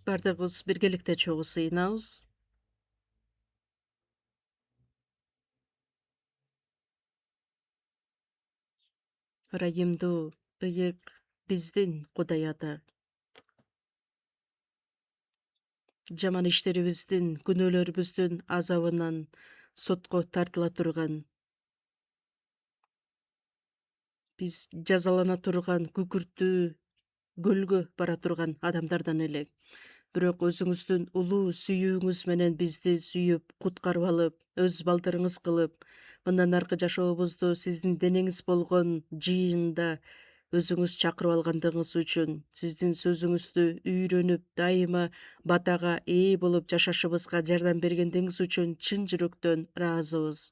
Бардыгыбыз биргеликте чогуу сыйынабыз. Ырайымдуу, ыйык биздин Кудай Ата. Жаман иштерибиздин, күнөөлөрүбүздүн азабынан сотко тартыла турган, биз жазалана турган күкүрттүү көлгө бара турган адамдардан элек. Бирок өзүңүздүн улуу сүйүүңүз менен бизди сүйүп, куткарып алып, өз балдарыңыз кылып, мындан аркы жашообузду сиздин денеңиз болгон жыйында өзүңүз чакырып алгандыгыңыз үчүн, сиздин сөзүңүздү үйрөнүп, дайыма батага ээ болуп жашашыбызга жардам бергендиңиз үчүн чын жүрөктөн ыраазыбыз.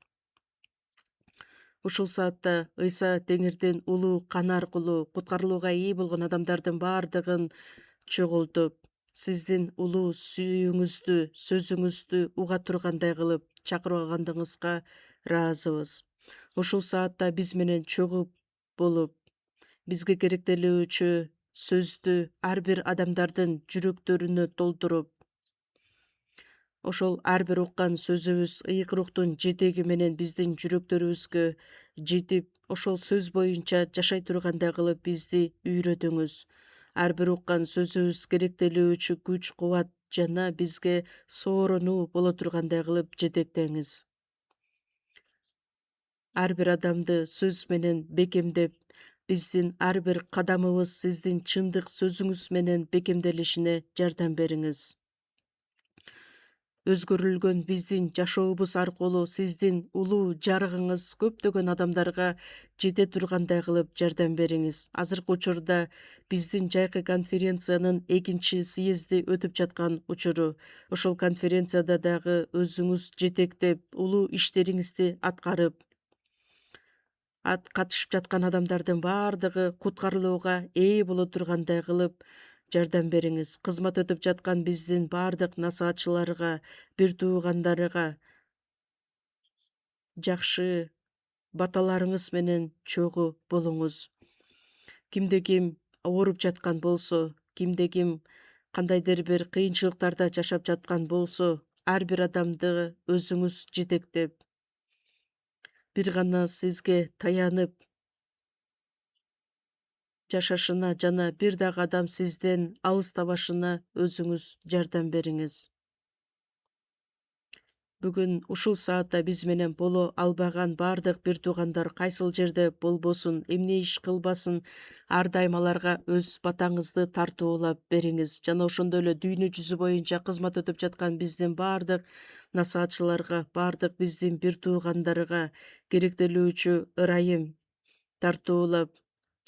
Ушул саатта Ыйса теңирдин улуу каны аркылуу куткарылууга ээ болгон адамдардын баардыгын чогултуп, сиздин улуу сүйүүңүздү, сөзүңүздү уга тургандай кылып чакырып алгандыгыңызга ыраазыбыз. Ушул саатта биз менен чогуу болуп, бизге керектелүүчү сөздү ар бир адамдардын жүрөктөрүнө толтуруп, ошол ар бир уккан сөзүбүз ыйык рухтун жетеги менен биздин жүрөктөрүбүзгө жетип, ошол сөз боюнча жашай тургандай кылып бизди үйрөтүңүз. Ар бир уккан сөзүбүз керектелүүчү күч кубат жана бизге сооронуу боло тургандай кылып жетектеңиз. Ар бир адамды сөз менен бекемдеп, биздин ар бир кадамыбыз сиздин чындык сөзүңүз менен бекемделишине жардам бериңиз. Өзгөрүлгөн биздин жашообуз аркылуу сиздин улуу жарыгыңыз көптөгөн адамдарга жете тургандай кылып жардам бериңиз. Азыркы учурда биздин жайкы конференциянын 2 съезди өтүп жаткан учуру. Ошол конференцияда дагы өзүңүз жетектеп, улуу иштериңизди аткарып, катышып жаткан адамдардын баардыгы куткарылууга ээ боло тургандай кылып жардам бериңиз. Кызмат өтүп жаткан биздин баардык насаатчыларга, бир туугандарга жакшы баталарыңыз менен чогуу болуңуз. Кимде ким ооруп жаткан болсо, кимде ким кандайдыр бир кыйынчылыктарда жашап жаткан болсо, ар бир адамды өзүңүз жетектеп, бир гана сизге таянып жашашына жана бир дагы адам сизден алыстабашына өзүңүз жардам бериңиз. Бүгүн ушул саатта биз менен боло албаган баардык бир туугандар кайсыл жерде болбосун, эмне иш кылбасын, ар дайым аларга өз батаңызды тартуулап бериңиз. Жана ошондой эле дүйнө жүзү боюнча кызмат өтүп жаткан биздин баардык насаатчыларга, баардык биздин бир туугандарга керектелүүчү ырайым тартуулап,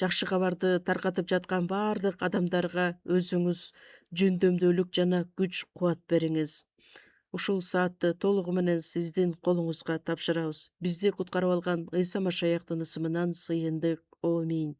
жакшы кабарды таркатып жаткан баардык адамдарга өзүңүз жөндөмдүүлүк жана күч кубат бериңиз. Ушул саатты толугу менен сиздин колуңузга тапшырабыз. Бизди куткарып алган Ыйса Машаяктын ысымынан сыйындык. Аминь.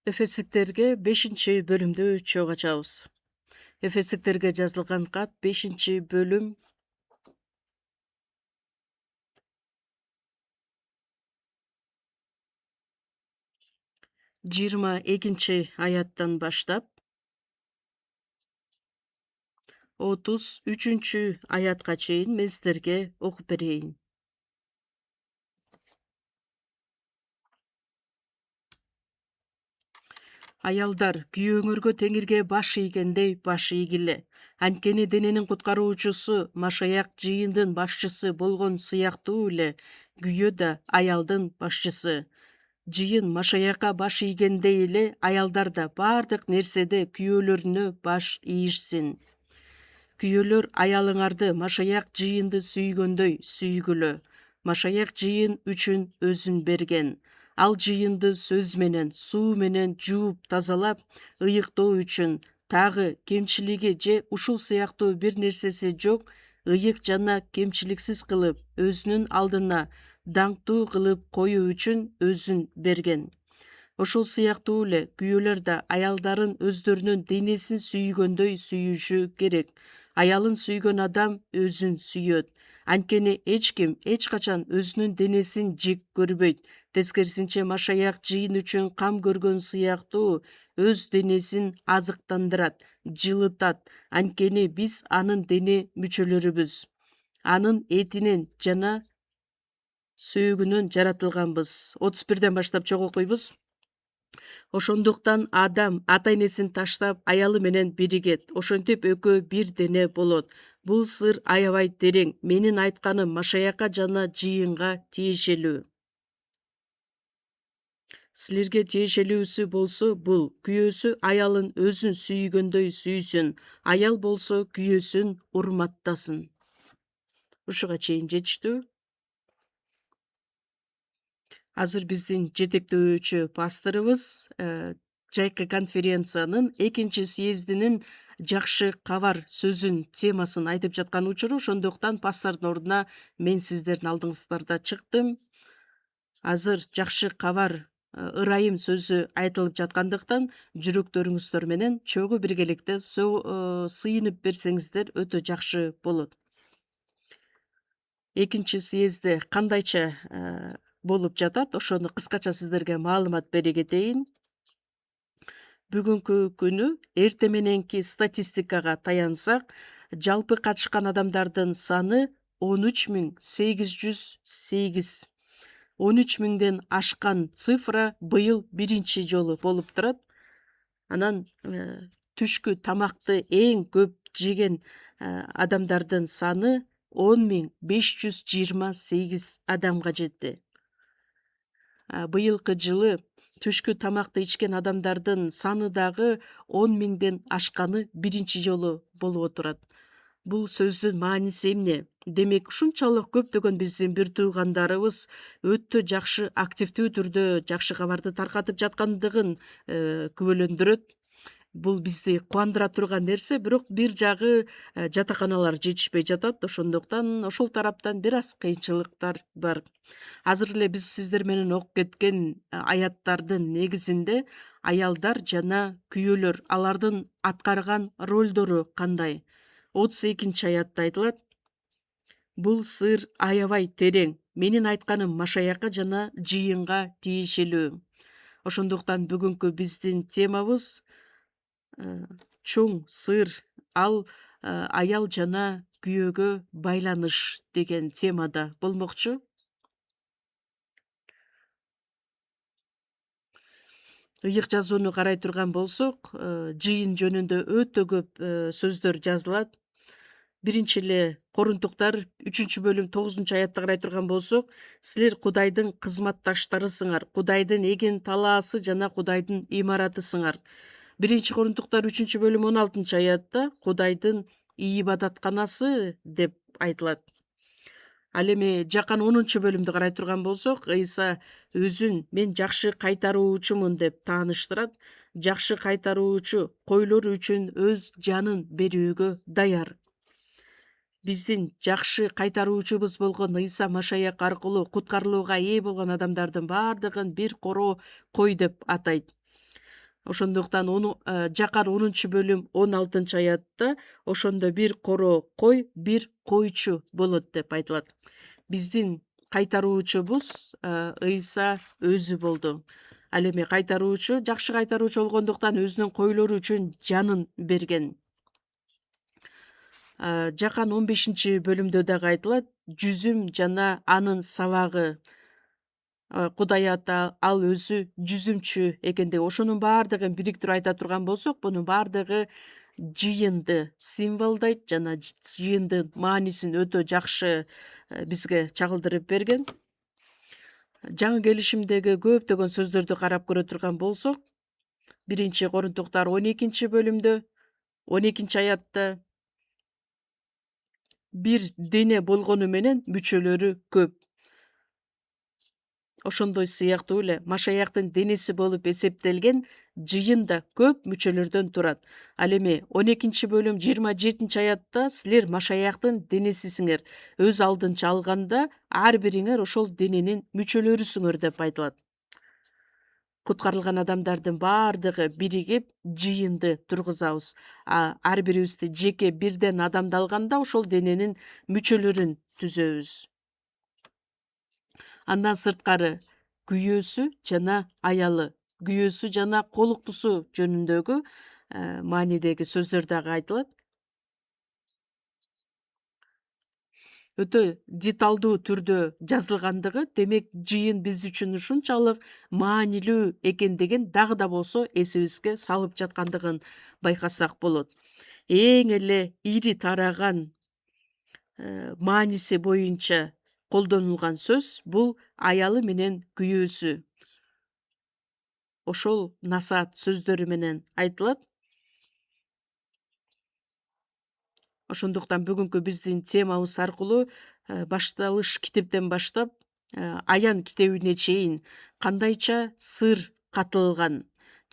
Эфесиктерге 5-бөлүмдү чогуу ачабыз. Эфесиктерге жазылган кат 5-бөлүм 22-аяттан баштап 33-аятка чейин мен сиздерге окуп берейин. Аялдар, күйөөңөргө теңирге баш ийгендей баш ийгиле. Анткени дененин куткаруучусу Машаяк жыйындын башчысы болгон сыяктуу эле күйөө да аялдын башчысы. Жыйын Машаякка баш ийгендей эле аялдар да бардык нерседе күйөөлөрүнө баш ийишсин. Күйөөлөр аялыңарды Машаяк жыйынды сүйгөндөй сүйгүлө. Машаяк жыйын үчүн өзүн берген. Ал жыйынды сөз менен, суу менен жууп тазалап, ыйыктоо үчүн тагы кемчилиги же ушул сыяктуу бир нерсеси жок, ыйык жана кемчиликсиз кылып, өзүнүн алдына даңктуу кылып коюу үчүн өзүн берген. Ошол сыяктуу эле күйөөлөр да аялдарын өздөрүнүн денесин сүйгөндөй сүйүшү керек. Аялын сүйгөн адам өзүн сүйөт. Анткени эч ким эч качан өзүнүн денесин жек көрбөйт. Тескерисинче Машаяк жыйын үчүн кам көргөн сыяктуу өз денесин азыктандырат, жылытат. Анткени биз анын дене мүчөлөрүбүз. Анын этинен жана сөөгүнөн жаратылганбыз. 31-ден баштап чогуу окуйбуз. Ошондуктан адам ата энесин таштап аялы менен биригет. Ошентип экөө бир дене болот. Бул сыр аябай терең. Менин айтканым Машаякка жана жыйынга тиешелүү. Силерге тиешелүүсү болсо бул: күйөөсү аялын өзүн сүйгөндөй сүйсүн. Аял болсо күйөөсүн урматтасын. Ушуга чейин жетиштүү. Азыр биздин жетектөөчү пасторубуз жайкы конференциянын 2-съездинин жакшы кабар сөзүн темасын айтып жаткан учуру, ошондуктан пастордун ордуна мен сиздердин алдыңыздарда чыктым. Азыр жакшы кабар ырайым сөзү айтылып жаткандыктан жүрөктөрүңүздөр менен чогуу биргеликте сыйынып берсеңиздер өтө жакшы болот. 2-съезде кандайча болуп жатат, ошону кыскача сиздерге маалымат бере кетейин. Бүгүнкү күнү эрте мененки статистикага таянсак, жалпы катышкан адамдардын саны 13.808. 13.000ден ашкан цифра быйыл биринчи жолу болуп турат. Анан түшкү тамакты эң көп жеген адамдардын саны 10.528 адамга жетти. Быйылкы жылы түшкү тамакты ичкен адамдардын саны дагы 10.000ден ашканы биринчи жолу болуп отурат. Бул сөздүн мааниси эмне? Демек, ушунчалык көптөгөн биздин бир туугандарыбыз өтө жакшы активдүү түрдө жакшы кабарды таркатып жаткандыгын күбөлөндүрөт. Бул бизди кубандыра турган нерсе, бирок бир жагы жатаканалар жетишпей жатат. Ошондуктан ошол тараптан бир аз кыйынчылыктар бар. Азыр эле биз сиздер менен окуп кеткен аяттардын негизинде аялдар жана күйөөлөр, алардын аткарган ролдору кандай? 32-аятта айтылат: бул сыр аябай терең. Менин айтканым Машаякка жана жыйынга тиешелүү. Ошондуктан бүгүнкү биздин темабыз чоң сыр, ал аял жана күйөөгө байланыш деген темада болмокчу. Ыйык жазууну карай турган болсок, жыйын жөнүндө өтө көп сөздөр жазылат. Биринчи эле Корунтуктар 3-бөлүм 9-аятты карай турган болсок, силер Кудайдын кызматташтарысыңар, Кудайдын эген талаасы жана Кудайдын имаратысыңар. 1-Корунтуктар 3-бөлүм 16-аятта Кудайдын ийбадатканасы деп айтылат. Ал эми жакан 10-бөлүмдү карай турган болсок, Ыйса өзүн мен жакшы кайтаруучумун деп тааныштырат. Жакшы кайтаруучу койлор үчүн өз жанын берүүгө даяр. Биздин жакшы кайтаруучубуз болгон Ыйса Машаяк аркылуу куткарылууга ээ болгон адамдардын бардыгын бир короо кой деп атайт. Ошондуктан Жакар 10-бөлүм 16 аятта ошондо бир короо кой, бир койчу болот деп айтылат. Биздин кайтаруучубуз Ыйса өзү болду. Ал эми кайтаруучу, жакшы кайтаруучу болгондуктан өзүнүн койлору үчүн жанын берген. Жакан 15-бөлүмдө дагы айтылат, жүзүм жана анын сабагы. Кудай Ата ал өзү жүзүмчү экендиги, ошонун баардыгын бириктирип айта турган болсок, бунун баардыгы жыйынды символдойт жана жыйындын маанисин өтө жакшы бизге чагылдырып берген. Жаңы келишимдеги көптөгөн сөздөрдү карап көрө турган болсок, 1-Корунтуктар 12-бөлүмдө 12-аятта бир дене болгону менен мүчөлөрү көп. Ошондой сыяктуу эле Машаяктын денеси болуп эсептелген жыйын да көп мүчөлөрдөн турат. Ал эми 12-бөлүм 27-аятта силер Машаяктын денесисиңер, өз алдынча алганда ар бириңер ошол дененин мүчөлөрүсүңөр деп айтылат. Куткарылган адамдардын баардыгы биригип жыйынды тургузабыз. Ар бирибизди жеке бирден адамды алганда ошол дененин мүчөлөрүн түзөбүз. Андан сырткары күйөөсү жана аялы, күйөөсү жана колуктусу жөнүндөгү маанидеги сөздөр дагы айтылат. Өтө деталдуу түрдө жазылгандыгы, демек жыйын биз үчүн ушунчалык маанилүү экендигин дагы да болсо эсибизге салып жаткандыгын байкасак болот. Эң эле ири тараган мааниси боюнча колдонулган сөз бул аялы менен күйөөсү. Ошол насаат сөздөрү менен айтылат. Ошондуктан бүгүнкү биздин темабыз аркылуу башталыш китептен баштап Аян китебине чейин кандайча сыр катылган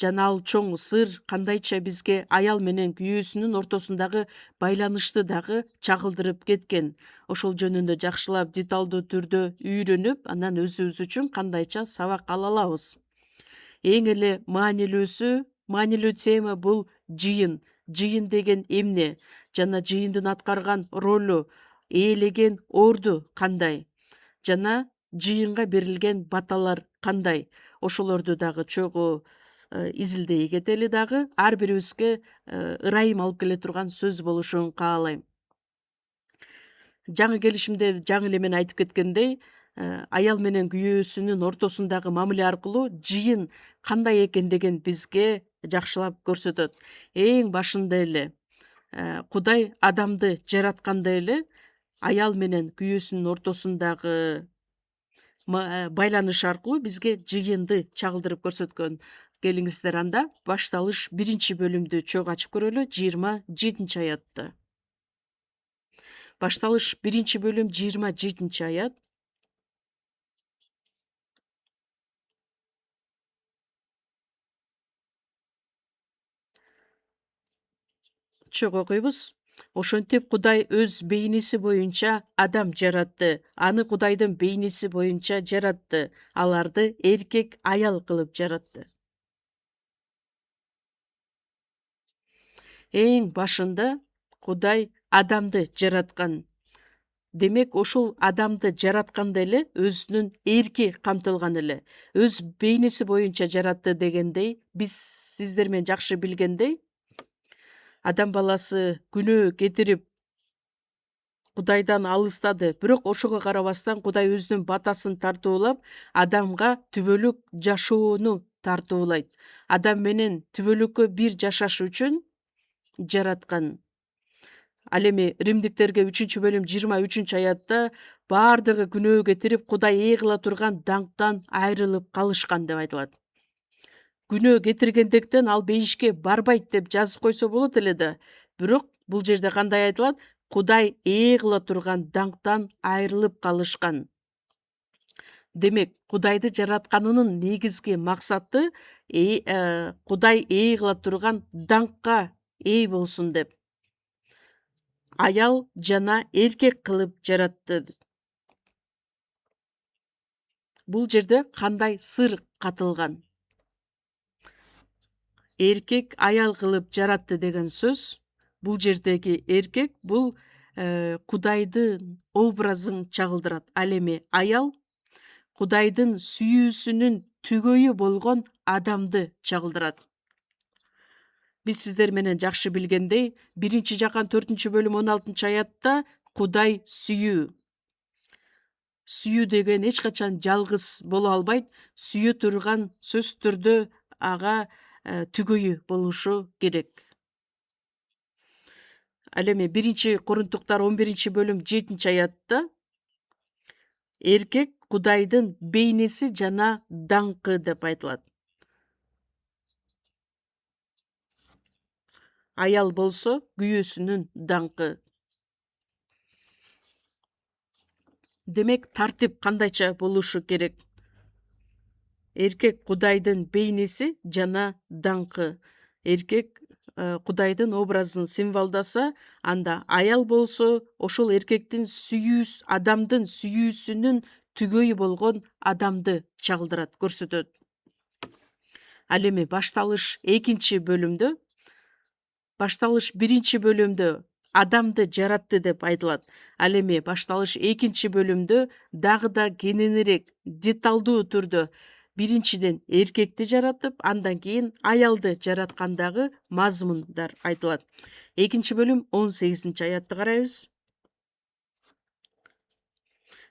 жана ал чоң сыр кандайча бизге аял менен күйөөсүнүн ортосундагы байланышты дагы чагылдырып кеткен. Ошол жөнүндө жакшылап деталдуу түрдө үйрөнүп, анан өзүбүз үчүн кандайча сабак ала алабыз. Эң эле маанилүү тема бул жыйын. Жыйын деген эмне жана жыйындын аткарган ролу, ээлеген орду кандай жана жыйынга берилген баталар кандай, ошолорду дагы чогуу изилдей кетели дагы ар бирибизге ырайым алып келе турган сөз болушун каалайм. Жаңы келишимде жаңы эле мен айтып кеткендей, аял менен күйөөсүнүн ортосундагы мамиле аркылуу жыйын кандай экендигин бизге жакшылап көрсөтөт. Эң башында эле Кудай адамды жаратканда эле аял менен күйөөсүнүн ортосундагы байланыш аркылуу бизге жыйынды чагылдырып көрсөткөн. Келиңиздер анда башталыш 1-бөлүмдү чогуу ачып көрөлү, 27-аятты. Башталыш 1-бөлүм 27-аят. Чогуу окуйбуз. Ошентип Кудай өз бейниси боюнча адам жаратты. Аны Кудайдын бейниси боюнча жаратты. Аларды эркек аял кылып жаратты. Эң башында Кудай адамды жараткан. Демек ошол адамды жаратканда эле өзүнүн эрки камтылган эле. Өз бейниси боюнча жаратты дегендей, биз сиздер менен жакшы билгендей, адам баласы күнөө кетирип Кудайдан алыстады. Бирок ошого карабастан Кудай өзүнүн батасын тартуулап, адамга түбөлүк жашоону тартуулайт. Адам менен түбөлүккө бир жашаш үчүн жараткан. Ал эми Римдиктерге 3-бөлүм 23-аятта баардыгы күнөө кетирип, Кудай ээ кыла турган даңктан айрылып калышкан деп айтылат. Күнөө кетиргендиктен ал бейишке барбайт деп жазып койсо болот эле да. Бирок бул жерде кандай айтылат? Кудай ээ кыла турган даңктан айрылып калышкан. Демек, Кудайды жаратканынын негизги максаты Кудай ээ кыла турган даңкка ээ болсун деп. Аял жана эркек кылып жаратты. Бул жерде кандай сыр катылган? эркек аял кылып жаратты деген сөз. Бул жердеги эркек бул Кудайдын образын чагылдырат. Ал эми аял Кудайдын сүйүүсүнүн түгөйү болгон адамды чагылдырат. Биз сиздер менен жакшы билгендей, 1-Жакан 4-бөлүм 16-аятта Кудай сүйүү. Сүйүү деген эч качан жалгыз боло албайт. Сүйө турган сөзсүз түрдө ага түгөйү болушу керек. Ал эми 1-Корунтуктар 11-бөлүм 7-аятта эркек Кудайдын бейнеси жана даңкы деп айтылат. Аял болсо күйөөсүнүн даңкы. Демек тартип кандайча болушу керек? Эркек Кудайдын бейнеси жана даңкы. Эркек Кудайдын образын символдаса, анда аял болсо ошол эркектин адамдын сүйүүсүнүн түгөйү болгон адамды чагылдырат, көрсөтөт. Ал эми башталыш 2-бөлүмдө, башталыш 1-бөлүмдө адамды жаратты деп айтылат. Ал эми башталыш 2-бөлүмдө дагы да кененирээк, деталдуу түрдө биринчиден эркекти жаратып, андан кийин аялды жараткандагы мазмундар айтылат. 2-бөлүм 18-аятты карайбыз.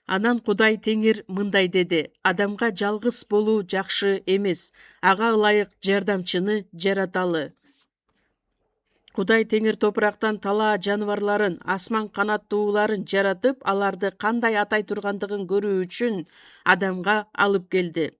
Анан Кудай Теңир мындай деди: адамга жалгыз болуу жакшы эмес, ага ылайык жардамчыны жараталы. Кудай Теңир топурактан талаа жаныбарларын, асман канаттууларын жаратып, аларды кандай атай тургандыгын көрүү үчүн адамга алып келди.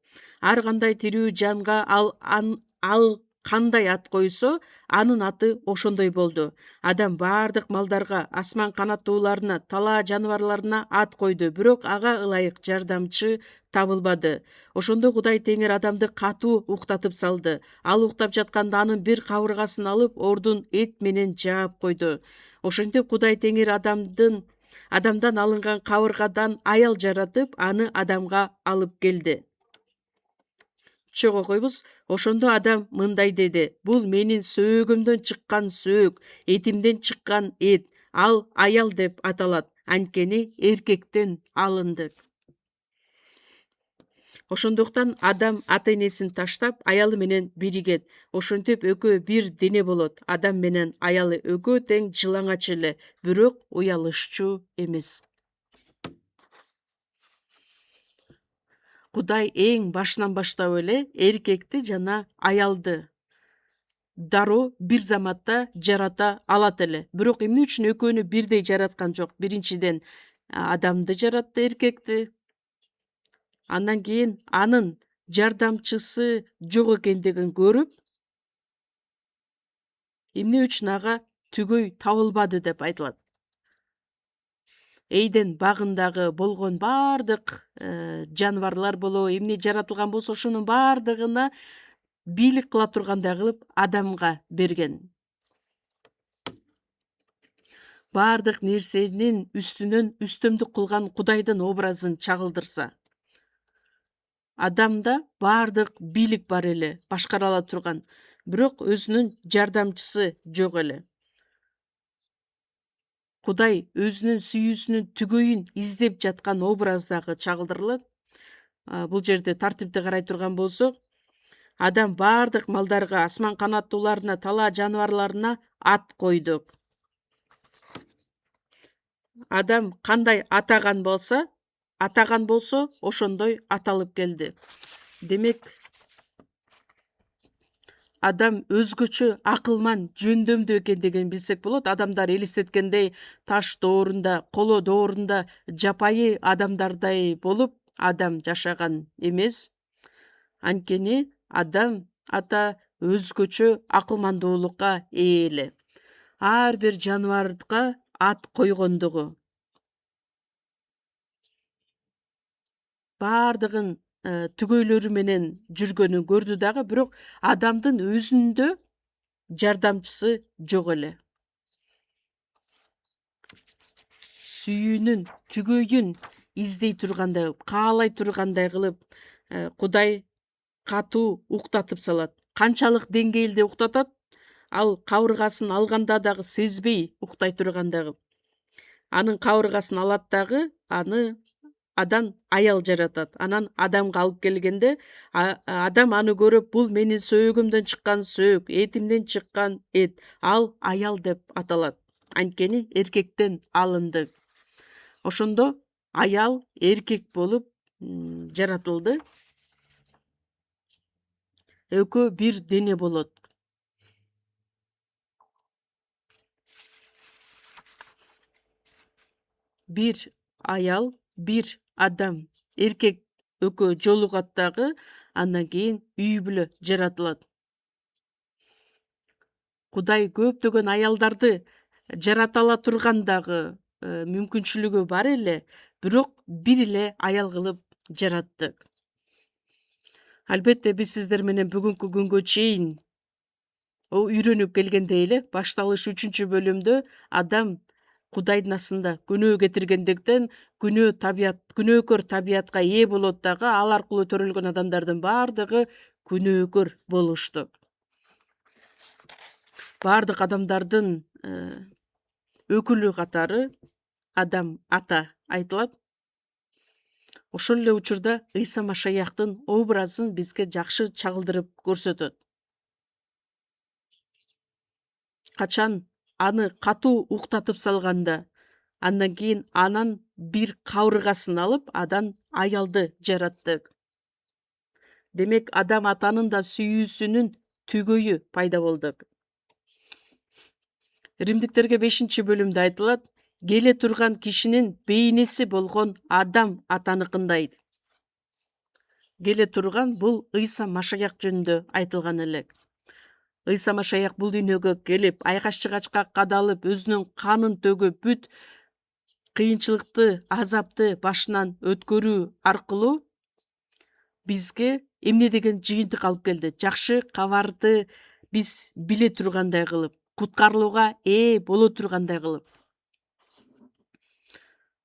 Ар кандай тирүү жанга ал кандай ат койсо, анын аты ошондой болду. Адам баардык малдарга, асман канаттууларына, талаа жаныбарларына ат койду, бирок ага ылайык жардамчы табылбады. Ошондо Кудай Теңир адамды катуу уктатып салды. Ал уктап жатканда анын бир кабыргасын алып, ордун эт менен жаап койду. Ошентип Кудай Теңир адамдан алынган кабыргадан аял жаратып, аны адамга алып келди. Чогуу окуйбуз. Ошондо адам мындай деди: бул менин сөөгүмдөн чыккан сөөк, этимден чыккан эт. Ал аял деп аталат, анткени эркектен алынды. Ошондуктан адам ата-энесин таштап, аялы менен биригет. Ошентип экөө бир дене болот. Адам менен аялы экөө тең жылаңач эле, бирок уялышчу эмес. Кудай эң башынан баштап эле эркекти жана аялды дароо бир заматта жарата алат эле. Бирок эмне үчүн экөөнү бирдей жараткан жок? Биринчиден адамды жаратты, эркекти. Андан кийин анын жардамчысы жок экендигин көрүп, эмне үчүн ага түгөй табылбады деп айтылат. Эйден багындагы болгон баардык жаныбарлар болобу, эмне жаратылган болсо ошонун баардыгына бийлик кыла тургандай кылып адамга берген. Баардык нерсенин үстүнөн үстөмдүк кылган Кудайдын образын чагылдырса, адамда баардык бийлик бар эле, башкара ала турган, бирок өзүнүн жардамчысы жок эле. Кудай өзүнүн сүйүүсүнүн түгөйүн издеп жаткан образдагы чагылдырылат. Бул жерде тартипти карай турган болсок, адам баардык малдарга, асман канаттууларына, талаа жаныбарларына ат койду. Адам кандай атаган болсо, ошондой аталып келди. Демек, адам өзгөчө акылман, жөндөмдүү экендигин билсек болот. Адамдар элестеткендей таш доорунда, коло доорунда жапайы адамдардай болуп адам жашаган эмес. Анткени адам ата өзгөчө акылмандуулукка ээ эле. Ар бир жаныбарга ат койгондугу, баардыгын түгөйлөрү менен жүргөнүн көрдү дагы, бирок адамдын өзүндө жардамчысы жок эле. Сүйүүнүн түгөйүн издей тургандай кылып, каалай тургандай кылып Кудай катуу уктатып салат. канчалык деңгээлде уктатат, ал кабыргасын алганда дагы сезбей уктай турган дагы. Анын кабыргасын алат дагы адан аял жаратат. Анан адамга алып келгенде адам аны көрүп, бул менин сөөгүмдөн чыккан сөөк, этимден чыккан эт, ал аял деп аталат. Анткени эркектен алынды. Ошондо аял эркек болуп жаратылды. Экөө бир дене болот. Бир аял, бир адам, эркек экөө жолугат дагы, андан кийин үй бүлө жаратылат. Кудай көптөгөн аялдарды жарата ала турган дагы мүмкүнчүлүгү бар эле, бирок бир эле аял кылып жаратты. Албетте биз сиздер менен бүгүнкү күнгө чейин үйрөнүп келгендей эле башталыш 3 бөлүмдө адам Кудайдын астында күнөө кетиргендиктен күнөөкөр табиятка ээ болот дагы, ал аркылуу төрөлгөн адамдардын баардыгы күнөөкөр болушту. Баардык адамдардын өкүлү катары адам ата айтылат. Ошол эле учурда Ыйса Машаяктын образын бизге жакшы чагылдырып көрсөтөт. Качан аны катуу уктатып салганда, андан кийин анан бир кабыргасын алып, адан аялды жаратты. Демек, адам атанын да сүйүүсүнүн түгөйү пайда болду. Римдиктерге 5-бөлүмдө айтылат, келе турган кишинин бейнеси болгон адам атаныкындай. Келе турган бул Ыйса Машаяк жөнүндө айтылган эле. Ыйса Машаяк бул дүйнөгө келип, айкаш жыгачка кадалып, өзүнүн канын төгүп, бүт кыйынчылыкты, азапты башынан өткөрүү аркылуу бизге эмне деген жыйынтык алып келди. Жакшы кабарды биз биле тургандай кылып, куткарылууга ээ боло тургандай кылып.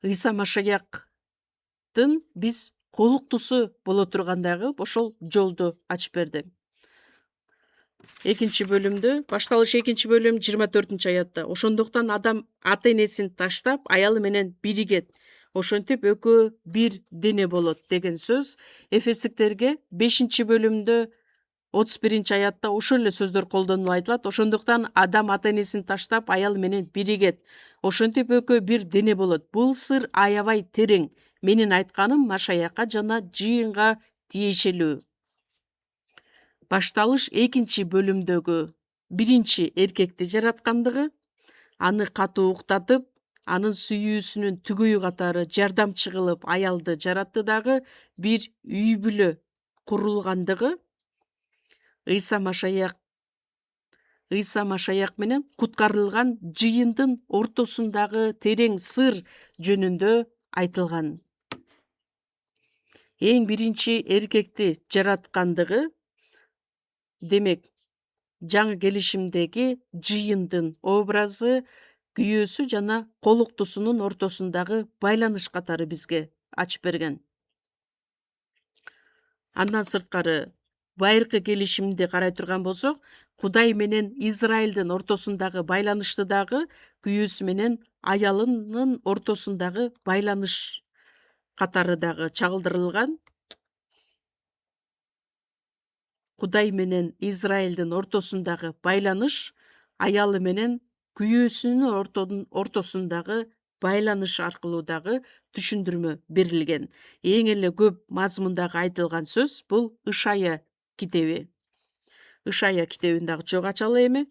Ыйса Машаяктын биз колуктусу боло тургандай кылып, ошол жолду ачып берди. 2-бөлүмдө, башталыш 2-бөлүм 24-аятта. Ошондуктан адам ата энесин таштап, аялы менен биригет. Ошентип экөө бир дене болот деген сөз Эфестиктерге 5-бөлүмдө 31-аятта ошол эле сөздөр колдонулуп айтылат. Ошондуктан адам ата энесин таштап, аялы менен биригет. Ошентип экөө бир дене болот. Бул сыр аябай терең. Менин айтканым Машаякка жана жыйынга тиешелүү. Башталыш 2-бөлүмдөгү биринчи эркекти жараткандыгы, аны катуу уктатып, анын сүйүүсүнүн түгөйү катары жардамчы кылып аялды жаратты дагы, бир үй бүлө курулгандыгы, Ыйса Машаяк менен куткарылган жыйындын ортосундагы терең сыр жөнүндө айтылган. Эң биринчи эркекти жараткандыгы, демек, жаңы келишимдеги жыйындын образы, күйөөсү жана колуктусунун ортосундагы байланыш катары бизге ачып берген. Андан сырткары, байыркы келишимди карай турган болсок, Кудай менен Израилдин ортосундагы байланышты дагы күйөөсү менен аялынын ортосундагы байланыш катары дагы чагылдырылган. Кудай менен Израилдин ортосундагы байланыш аялы менен күйөөсүнүн ортосундагы байланыш аркылуу дагы түшүндүрмө берилген. Эң эле көп мазмундагы айтылган сөз бул Ышая китеби. Ышая китебин дагы чогуу ачалы эми.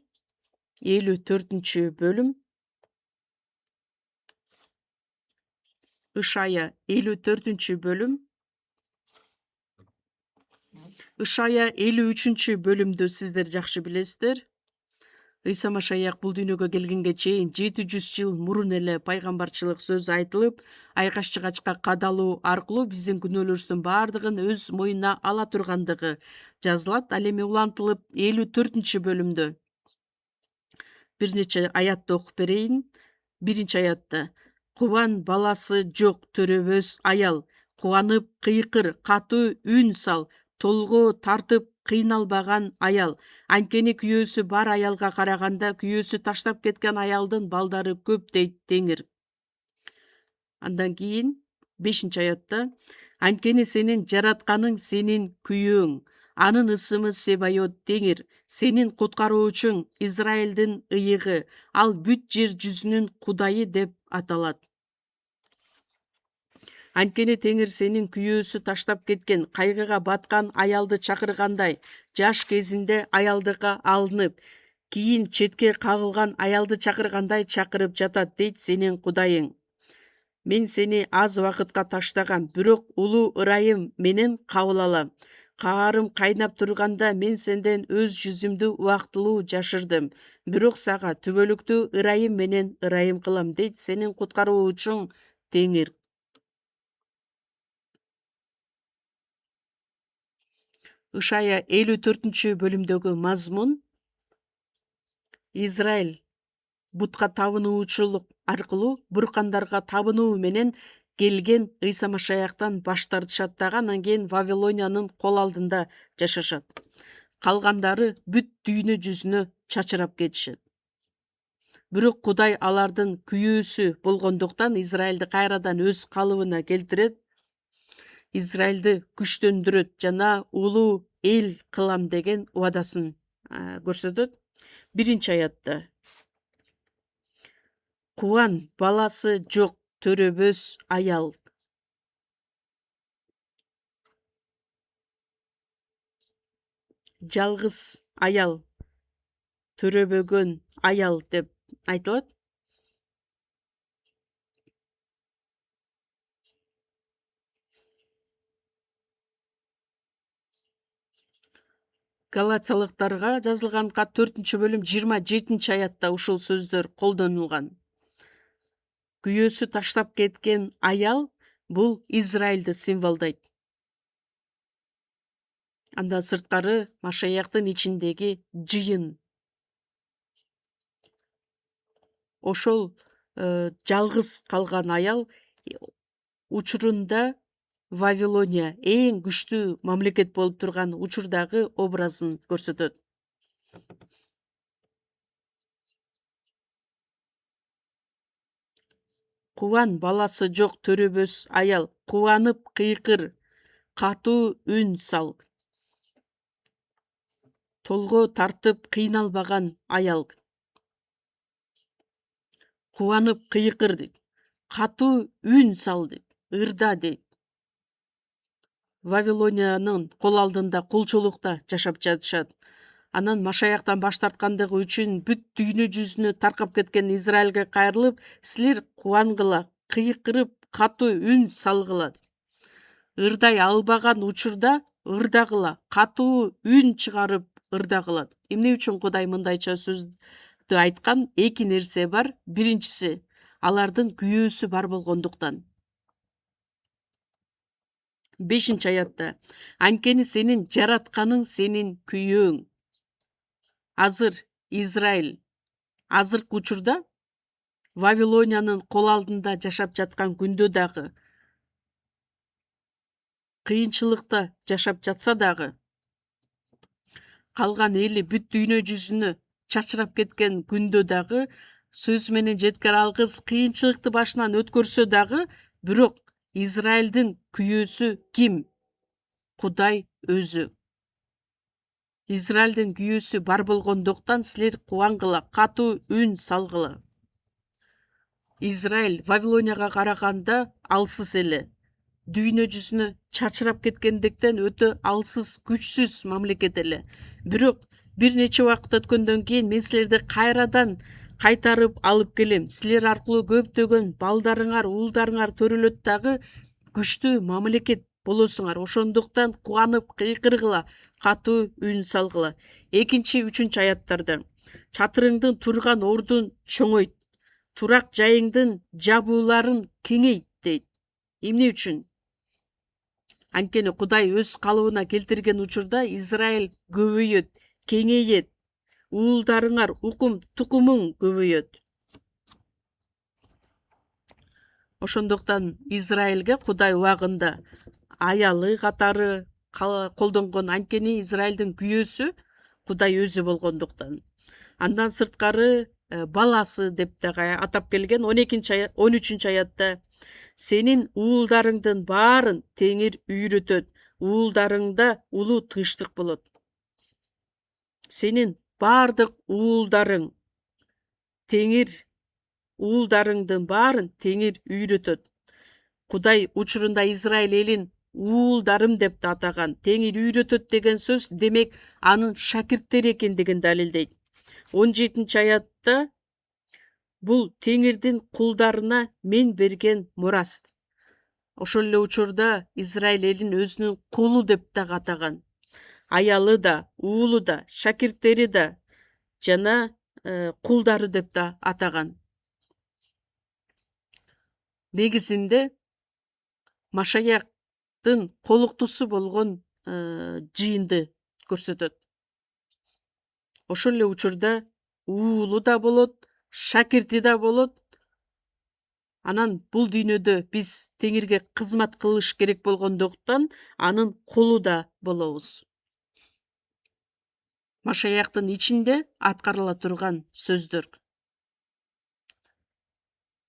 54-бөлүм. Ышая 54-бөлүм. Ышая 53-бөлүмдү сиздер жакшы билесиздер. Ыйса Машаяк бул дүйнөгө келгенге чейин 700 жыл мурун эле пайгамбарчылык сөз айтылып, айкаш жыгачка кадалуу аркылуу биздин күнөөлөрүбүздүн баардыгын өз моюнуна ала тургандыгы жазылат. Ал эми улантылып 54-бөлүмдө бир нече аятты окуп берейин. 1-аятта: Кубан баласы жок төрөбөс аял, кубанып кыйкыр, катуу үн сал, толго тартып кыйналбаган аял. Анткени күйөөсү бар аялга караганда күйөөсү таштап кеткен аялдын балдары көп дейт Теңир. Андан кийин 5-аятта анткени сенин жаратканың сенин күйөөң, анын ысымы Себайот Теңир, сенин куткаруучуң Израилдин ыйыгы, ал бүт жер жүзүнүн Кудайы деп аталат. Анткени Теңир сенин күйөөсү таштап кеткен, кайгыга баткан аялды чакыргандай, жаш кезинде аялдыкка алынып, кийин четке кагылган аялды чакыргандай чакырып жатат дейт сенин Кудайың. Мен сени аз убакытка таштагам, бирок улуу ырайым менен кабыл алам. Каарым кайнап турганда мен сенден өз жүзүмдү убактылуу жашырдым. Бирок сага түбөлүктүү ырайым менен ырайым кылам дейт сенин куткаруучуң Теңир. Ышая 54-бөлүмдөгү мазмун Израиль бутка табынуучулук аркылуу буркандарга табынуу менен келген Ыйса Машаяктан баш тартышат дагы, анан кийин Вавилониянын кол алдында жашашат. Калгандары бүт дүйнө жүзүнө чачырап кетишет. Бирок Кудай алардын күйөөсү болгондуктан Израилди кайрадан өз калыбына келтирет, Израилди күчтөндүрөт жана улуу эл кылам деген убадасын көрсөтөт. 1-аятта кубан баласы жок төрөбөс аял. Жалгыз аял, төрөбөгөн аял деп айтылат. Галатиялыктарга жазылган кат 4-бөлүм 27-аятта ушул сөздөр колдонулган. Күйөөсү таштап кеткен аял бул Израилди символдойт. Андан сырткары Машаяктын ичиндеги жыйын. Ошол жалгыз калган аял учурунда Вавилония эң күчтүү мамлекет болуп турган учурдагы образын көрсөтөт. Кубан баласы жок төрөбөс аял, кубанып кыйкыр, катуу үн сал. Толго тартып кыйналбаган аял. Кубанып кыйкыр дейт. Катуу үн сал дейт. Ырда дейт. Вавилониянын кол алдында кулчулукта жашап жатышат. Анан Машаяктан баш тарткандыгы үчүн бүт дүйнө жүзүнө таркап кеткен Израилге кайрылып, силер кубангыла, кыйкырып, катуу үн салгыла. Ырдай албаган учурда ырдагыла, катуу үн чыгарып ырдагыла. Эмне үчүн Кудай мындайча сөздү айткан? Эки нерсе бар. Биринчиси, алардын күйөөсү бар болгондуктан. 5-аятта анткени сенин жаратканың сенин күйөөң. Азыр Израиль азыркы учурда Вавилониянын кол алдында жашап жаткан күндө дагы, кыйынчылыкта жашап жатса дагы, калган эли бүт дүйнө жүзүнө чачырап кеткен күндө дагы, сөз менен жеткире алгыс кыйынчылыкты башынан өткөрсө дагы, бирок Израилдин күйөөсү ким? Кудай өзү. Израилдин күйөөсү бар болгондуктан силер кубангыла, катуу үн салгыла. Израиль Вавилонияга караганда алсыз эле. Дүйнө жүзүнө чачырап кеткендиктен өтө алсыз, күчсүз мамлекет эле. Бирок бир нече убакыт өткөндөн кийин мен силерди кайрадан кайтарып алып келем. Силер аркылуу көптөгөн балдарыңар, уулдарыңар төрөлөт дагы, күчтүү мамлекет болосуңар. Ошондуктан кубанып кыйкыргыла, катуу үн салгыла. 2-3 аяттарда чатырыңдын турган ордун чоңойт, турак жайыңдын жабууларын кеңейт дейт. Эмне үчүн? Анткени Кудай өз калыбына келтирген учурда Израиль көбөйөт, кеңейет, уулдарыңар, укум тукумуң көбөйөт. Ошондуктан Израилге Кудай убагында аялы катары, колдонгон, анткени Израилдин күйөөсү Кудай өзү болгондуктан. Андан сырткары баласы деп дагы атап келген 13 аятта сенин уулдарыңдын баарын теңир үйрөтөт, уулдарыңда улуу тынчтык болот. Сенин бардык уулдарың уулдарыңдын баарын теңир үйрөтөт. Кудай учурунда Израиль элин уулдарым деп да атаган. Теңир үйрөтөт деген сөз демек анын шакирттери экендигин далилдейт. 17 аятта бул теңирдин кулдарына мен берген мурас. Ошол эле учурда Израиль элин өзүнүн кулу деп да атаган. Аялы да, уулу да, шакирттери да жана кулдары деп да атаган. Негизинде Машаяктын колуктусу болгон жыйынды көрсөтөт. Ошол эле учурда уулу да болот, шакирти да болот. Анан бул дүйнөдө биз теңирге кызмат кылыш керек болгондуктан анын кулу да болобуз. Машаяктын ичинде аткарыла турган сөздөр.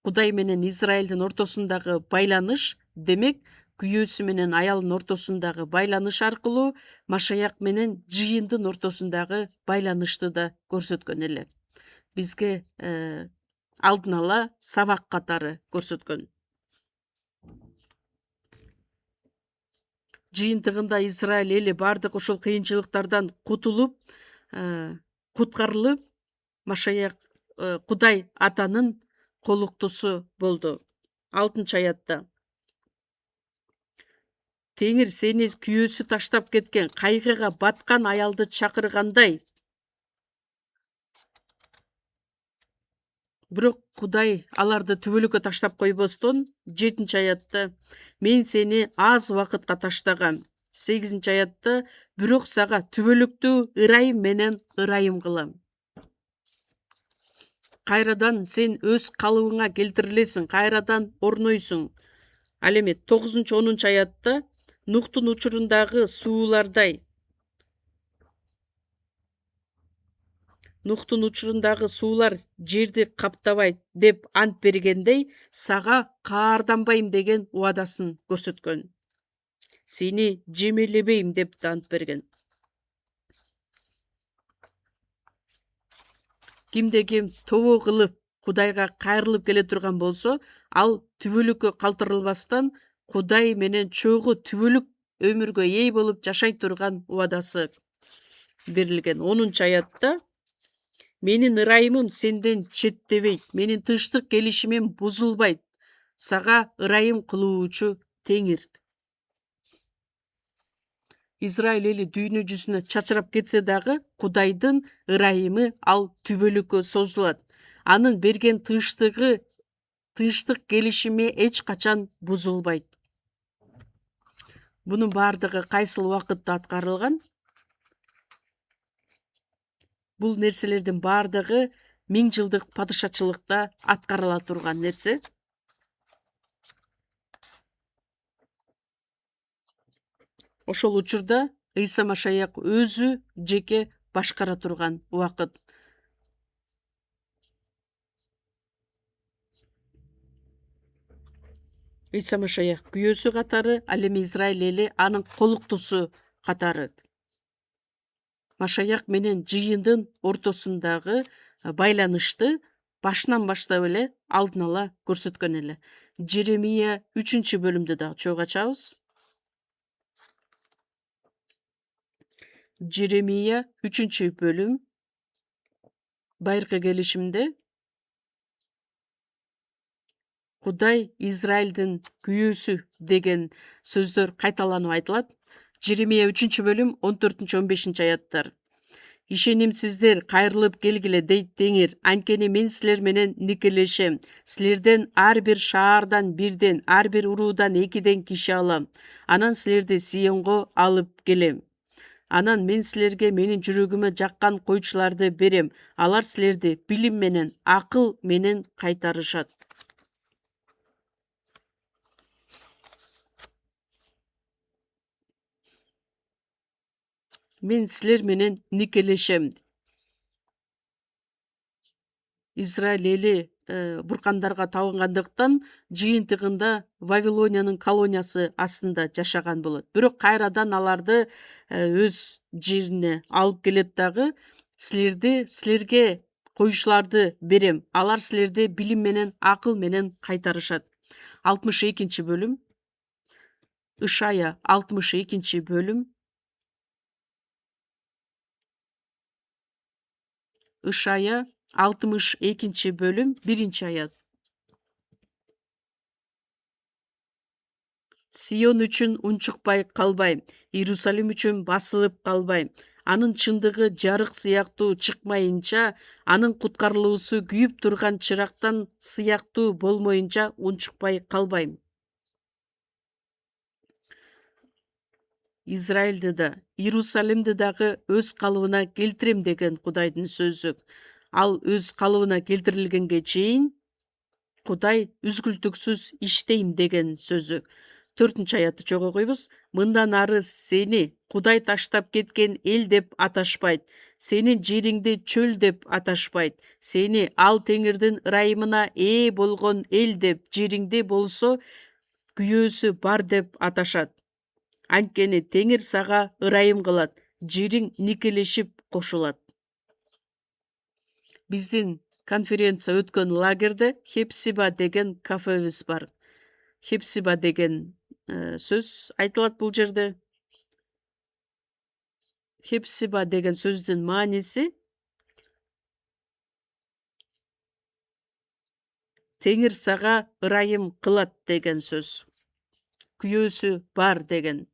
Кудай менен Израилдин ортосундагы байланыш, демек күйөөсү менен аялдын ортосундагы байланыш аркылуу Машаяк менен жыйындын ортосундагы байланышты да көрсөткөн эле. Бизге алдын ала сабак катары көрсөткөн. Жыйынтыгында Израиль эли бардык ошол кыйынчылыктардан куткарылып, Машаяк Кудай атанын колуктусу болду. 6 аятта теңир сени күйөөсү таштап кеткен, кайгыга баткан аялды чакыргандай. Бирок Кудай аларды түбөлүккө таштап койбостон 7 аятта мен сени аз убакытка таштагам. 8 аятта бирок сага түбөлүктүү ырайым менен ырайым кылам. Кайрадан сен өз калыбыңа келтирилесиң, кайрадан орнойсуң. Ал эми 9-10 аятта Нухтун учурундагы суулардай. Нухтун учурундагы суулар жерди каптабайт деп ант бергендей, сага каарданбайм деген убадасын көрсөткөн. Сени жемелебейм деп да ант берген. Кимде ким тобо кылып Кудайга кайрылып келе турган болсо, ал түбөлүккө калтырылбастан Кудай менен чогуу түбөлүк өмүргө ээ болуп жашай турган убадасы берилген. 10 аятта менин ырайымым сенден четтебейт, менин тынчтык келишимим бузулбайт. Сага ырайым кылуучу теңир. Израиль эли дүйнө жүзүнө чачырап кетсе дагы Кудайдын ырайымы ал түбөлүккө созулат. Анын берген тынчтык келишими эч качан бузулбайт. Бунун бардыгы кайсыл убакытта аткарылган? Бул нерселердин бардыгы 1000 жылдык падышачылыкта аткарыла турган нерсе. Ошол учурда Ыйса Машаяк өзү жеке башкара турган убакыт. Ыйса Машаяк күйөөсү катары, ал эми Израиль эли анын колуктусу катары. Машаяк менен жыйындын ортосундагы байланышты башынан баштап эле алдын ала көрсөткөн эле. Жеремия 3-бөлүмдү да чогуу ачабыз. Жеремия 3-бөлүм байыркы келишимде Кудай Израилдин күйөөсү деген сөздөр кайталанып айтылат. Жеремия 3-бөлүм 14-15 аяттар. Ишенимсиздер кайрылып келгиле дейт теңир. Анткени мен силер менен никелешем. Силерден ар бир шаардан бирден, ар бир уруудан 2 киши алам. Анан силерди Сионго алып келем. Анан мен силерге менин жүрөгүмө жаккан койчуларды берем. Алар силерди билим менен, акыл менен кайтарышат. мен силер менен никелешем. Израиль эли буркандарга табынгандыктан жыйынтыгында Вавилониянын колониясы астында жашаган болот. Бирок кайрадан аларды өз жерине алып келет дагы, силерге коюшларды берем. Алар силерди билим менен, акыл менен кайтарышат. 62 бөлүм. Ышая 62 бөлүм. Ышая 62 бөлүм 1-аят. Сион үчүн унчукпай калбайм, Иерусалим үчүн басылып калбайм. Анын чындыгы жарык сыяктуу чыкмайынча, анын куткарылуусу күйүп турган чырактан сыяктуу болмоюнча унчукпай калбайм. Израилди да, Иерусалимди дагы өз калыбына келтирем деген Кудайдын сөзү. Ал өз калыбына келтирилгенге чейин Кудай үзгүлтүксүз иштейм деген сөзү. 4-аятты чогуу койбуз. Мындан ары сени Кудай таштап кеткен эл деп аташпайт. Сенин жериңди чөл деп аташпайт. Сени ал теңирдин ырайымына ээ болгон эл деп, жериңде болсо күйөөсү бар деп аташат. Анткени теңир сага ырайым кылат, жериң никелешип кошулат. Биздин конференция өткөн лагерде Хепсиба деген кафебиз бар. Хепсиба деген сөз айтылат бул жерде. Хепсиба деген сөздүн мааниси теңир сага ырайым кылат деген сөз. Күйөөсү бар деген.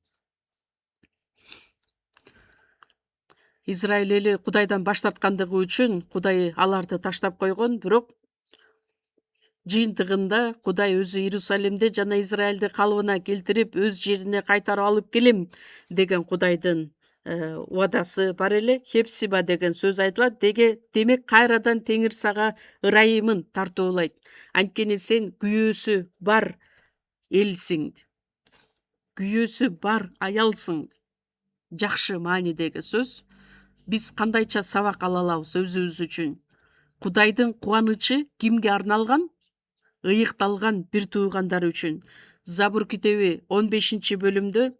Израиль эли Кудайдан баш тарткандыгы үчүн Кудай аларды таштап койгон, бирок жыйынтыгында Кудай өзү Иерусалимди жана Израилди калыбына келтирип, өз жерине кайтарып алып келем деген Кудайдын убадасы бар эле. Хепсиба деген сөз айтылат. Демек кайрадан теңир сага ырайымын тартуулайт. Анткени сен күйөөсү бар элсиң. Күйөөсү бар аялсың. Жакшы маанидеги сөз. Биз кандайча сабак ала алабыз өзүбүз үчүн? Кудайдын кубанычы кимге арналган? Ыйыкталган бир туугандар үчүн. Забур китеби 15 бөлүмдө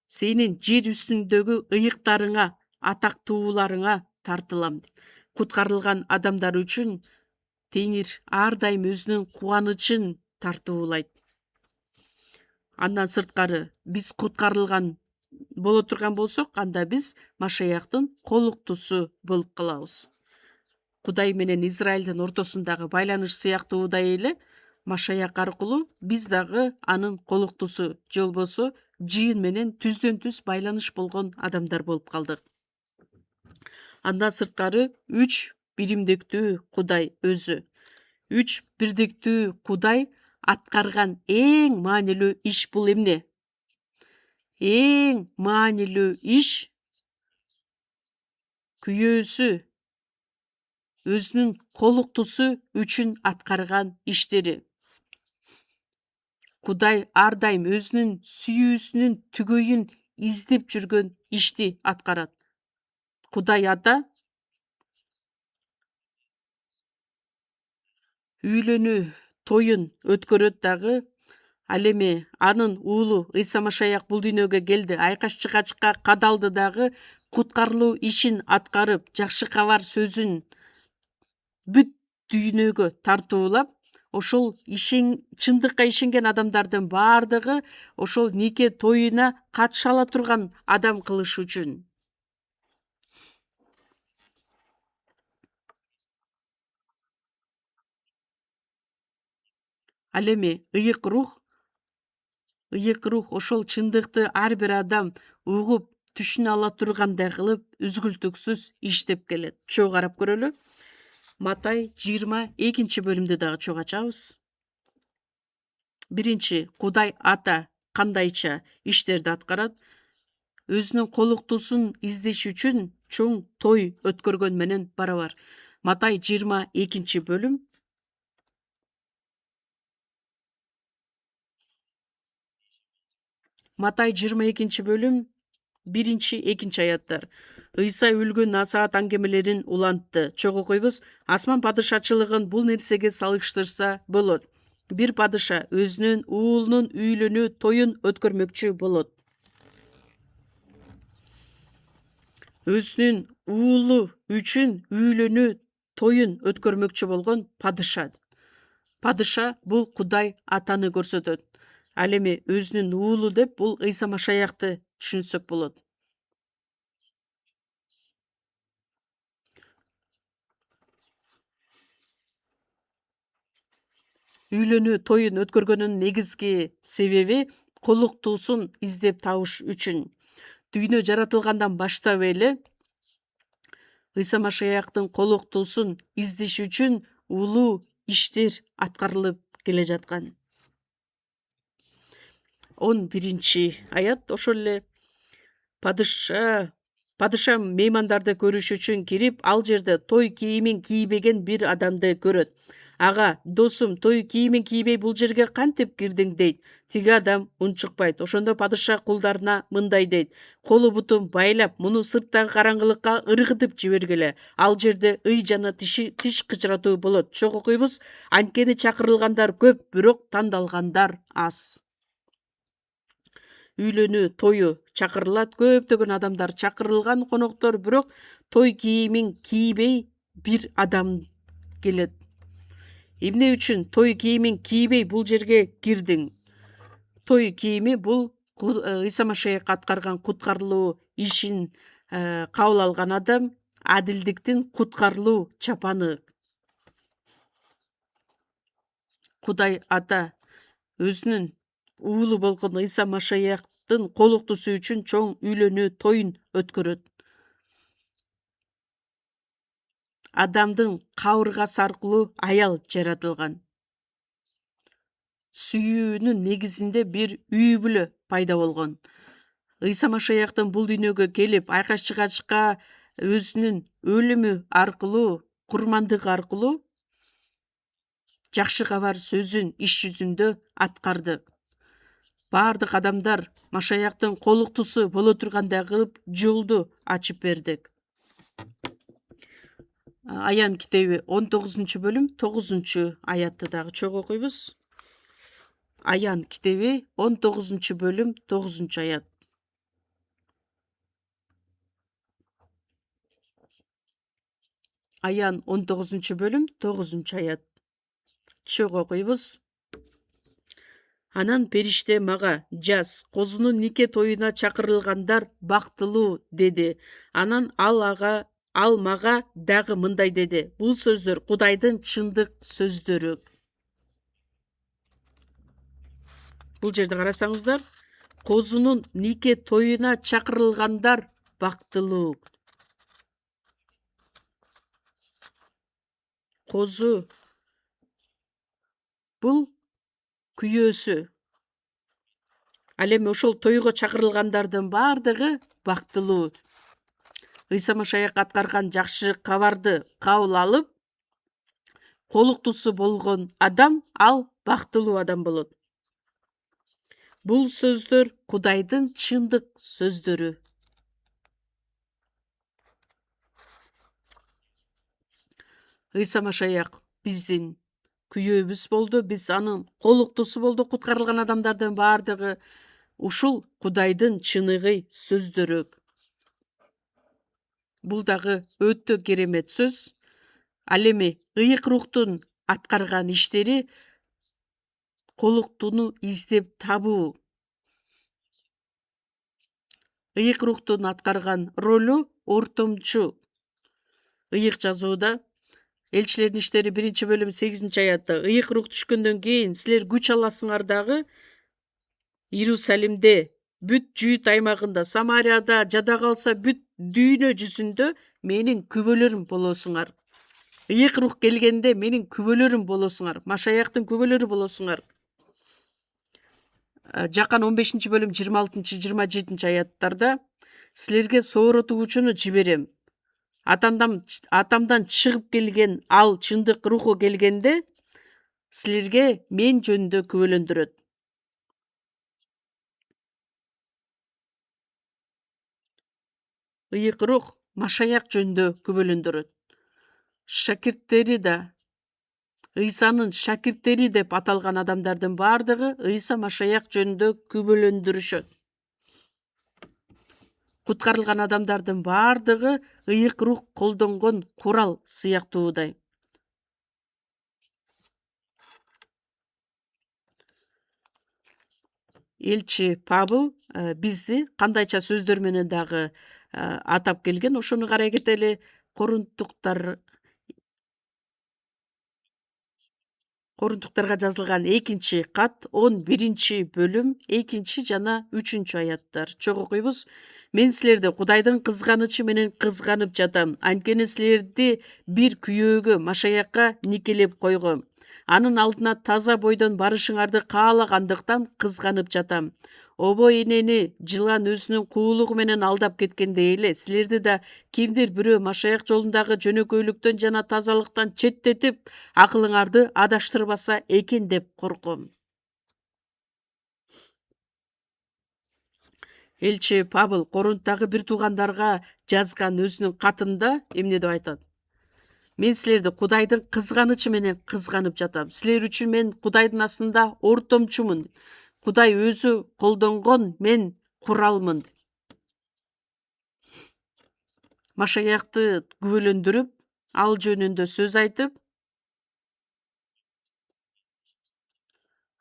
сенин жер үстүндөгү ыйыктарыңа, атактууларыңа тартылам. Куткарылган адамдар үчүн теңир ар дайым өзүнүн кубанычын тартуулайт. Андан сырткары биз куткарылган боло турган болсок, анда биз Машаяктын колуктусу болуп калабыз. Кудай менен Израилдин ортосундагы байланыш сыяктуудай эле Машаяк аркылуу биз дагы анын колуктусу, же болбосо жыйын менен түздөн түз байланыш болгон адамдар болуп калдык. Андан сырткары 3 биримдиктүү Кудай өзү. 3 бирдиктүү Кудай аткарган эң маанилүү иш бул эмне? Эң маанилүү иш күйөөсү, өзүнүн колуктусу үчүн аткарган иштери. Кудай ар дайым өзүнүн сүйүүсүнүн түгөйүн издеп жүргөн ишти аткарат. Кудай Ата үйлөнүү тоюн өткөрөт дагы. Ал эми анын уулу Ыйса Машаяк бул дүйнөгө келди, айкаш-чыгачка кадалды дагы, куткарылуу ишин аткарып, жакшы кабар сөзүн бүт дүйнөгө тартуулап, ошол чындыкка ишенген адамдардын баардыгы ошол нике тоюна катыша ала турган адам кылыш үчүн. Ал эми ыйык рух ошол чындыкты ар бир адам угуп, түшүнө ала тургандай кылып үзгүлтүксүз иштеп келет. Чогуу карап көрөлү. Матай 22 бөлүмдү дагы чогуу ачабыз. 1. Кудай Ата кандайча иштерди аткарат? Өзүнүн колуктусун издеш үчүн чоң той өткөргөн менен барабар. Матай 22 бөлүм. Матай 22 бөлүм биринчи экинчи аяттар. Ыйса өлгөн насаат аңгемелерин улантты. Чогуу койбуз, асман падышачылыгын бул нерсеге салыштырса болот. Бир падыша өзүнүн уулунун үйлөнүү тоюн өткөрмөкчү болот. Өзүнүн уулу үчүн үйлөнүү тоюн өткөрмөкчү болгон падыша. Падыша бул Кудай атаны көрсөтөт. Ал эми өзүнүн уулу деп бул Ыйса Машаякты түшүнсөк болот. Үйлөнүү тоюн өткөргөнүнүн негизги себеби колуктуусун издеп табыш үчүн. Дүйнө жаратылгандан баштап эле Ыйса Машаяктын колуктуусун издеш үчүн улуу иштер аткарылып келе жаткан. 11 аят ошол эле падыша меймандарды көрүш үчүн кирип, ал жерде той кийимин кийбеген бир адамды көрөт. Ага: "Досум, той кийимин кийбей бул жерге кантип кирдиң?" дейт. Тиги адам унчукпайт. Ошондо падыша кулдарына мындай дейт: "Колу бутун байлап, муну сырттагы караңгылыкка ыргытып жибергиле. Ал жерде ый жана тиш кычыратуу болот. Чогуу окуйбуз, анткени чакырылгандар көп, бирок тандалгандар аз." Үйлөнүү тою чакырылат, көптөгөн адамдар чакырылган коноктор, бирок той кийимин кийбей бир адам келет. Эмне үчүн той кийимин кийбей бул жерге кирдиң? Той кийими бул Ыйса Машаяк аткарган куткарылуу ишин кабыл алган адам, адилдиктин куткарылуу чапаны. Кудай Ата өзүнүн уулу болгон Ыйса Машаяктын колуктусу үчүн чоң үйлөнүү тоюн өткөрөт. Адамдын кабыргасы аркылуу аял жаратылган. Сүйүүнүн негизинде бир үй бүлө пайда болгон. Ыйса Машаяктын бул дүйнөгө келип, айкаш-чыгачка өзүнүн өлүмү аркылуу, курмандыгы аркылуу жакшы кабар сөзүн иш жүзүндө аткарды. Бардык адамдар Машаяктын колуктусу боло тургандай кылып жолду ачып бердик. Аян китеби 19 бөлүм 9 аятты дагы чогуу окуйбуз. Аян китеби 19 бөлүм 9 аят. Аян 19 бөлүм 9 аят. Чогуу окуйбуз. Анан периште мага: "Жаз, козунун нике тоюна чакырылгандар бактылуу" деди. Анан ал мага дагы мындай деди: "Бул сөздөр Кудайдын чындык сөздөрү." Бул жерде карасаңыздар, козунун нике тоюна чакырылгандар бактылуу. Козу бул күйөөсү. Ал эми ошол тойго чакырылгандардын бардыгы бактылуу. Ыйса Машаяк аткарган жакшы кабарды кабыл алып, колуктусу болгон адам, ал бактылуу адам болот. Бул сөздөр Кудайдын чындык сөздөрү. Ыйса Машаяк биздин күйөөбүз болду, биз анын колуктусу болдук. Куткарылган адамдардын бардыгы ушул Кудайдын чыныгы сөздөрү. Бул дагы өтө керемет сөз. Ал эми ыйык рухтун аткарган иштери колуктуну издеп табуу. Ыйык рухтун аткарган ролу ортомчу. Ыйык жазууда Элчилердин иштери 1 бөлүм 8 аятта: "Ыйык рух түшкөндөн кийин силер күч аласыңар дагы Иерусалимде, бүт Жүйүт аймагында, Самарияда, жада калса бүт дүйнө жүзүндө менин күбөлөрүм болосуңар." Ыйык рух келгенде менин күбөлөрүм болосуңар, Машаяктын күбөлөрү болосуңар. Жакан 15 бөлүм 26-27 аяттарда: "Силерге сооротуучуну жиберем. Атамдан чыгып келген ал чындык руху келгенде силерге мен жөнүндө күбөлөндүрөт." ыйык рух Машаяк жөнүндө күбөлөндүрөт. Шакирттери да Ыйсанын шакирттери деп аталган адамдардын бардыгы Ыйса Машаяк жөнүндө күбөлөндүрүшөт. Куткарылган адамдардын бардыгы ыйык рух колдонгон курал сыяктуудай. Элчи Павыл бизди кандайча сөздөр менен дагы атап келген, ошону карай кетели. Корунтуктарга жазылган 2-кат 11-бөлүм 2 жана 3 аяттар. Чогуу окуйбуз. Мен силерди Кудайдын кызганычы менен кызганып жатам. Анткени силерди бир күйөөгө Машаякка никелеп койгом. Анын алдына таза бойдон барышыңарды каалагандыктан кызганып жатам. Обой энени жылан өзүнүн куулугу менен алдап кеткендей эле силерди да кимдир бирөө Машаяк жолундагы жөнөкөйлүктөн жана тазалыктан четтетип, акылыңарды адаштырбаса экен деп корком. Элчи Павыл Корунттагы бир туугандарга жазган өзүнүн катында эмне деп айтат? Мен силерди Кудайдын кызганычы менен кызганып жатам. Силер үчүн мен Кудайдын астында ортомчумун. Кудай өзү колдонгон мен куралмын. Машаякты күбөлөндүрүп, ал жөнүндө сөз айтып,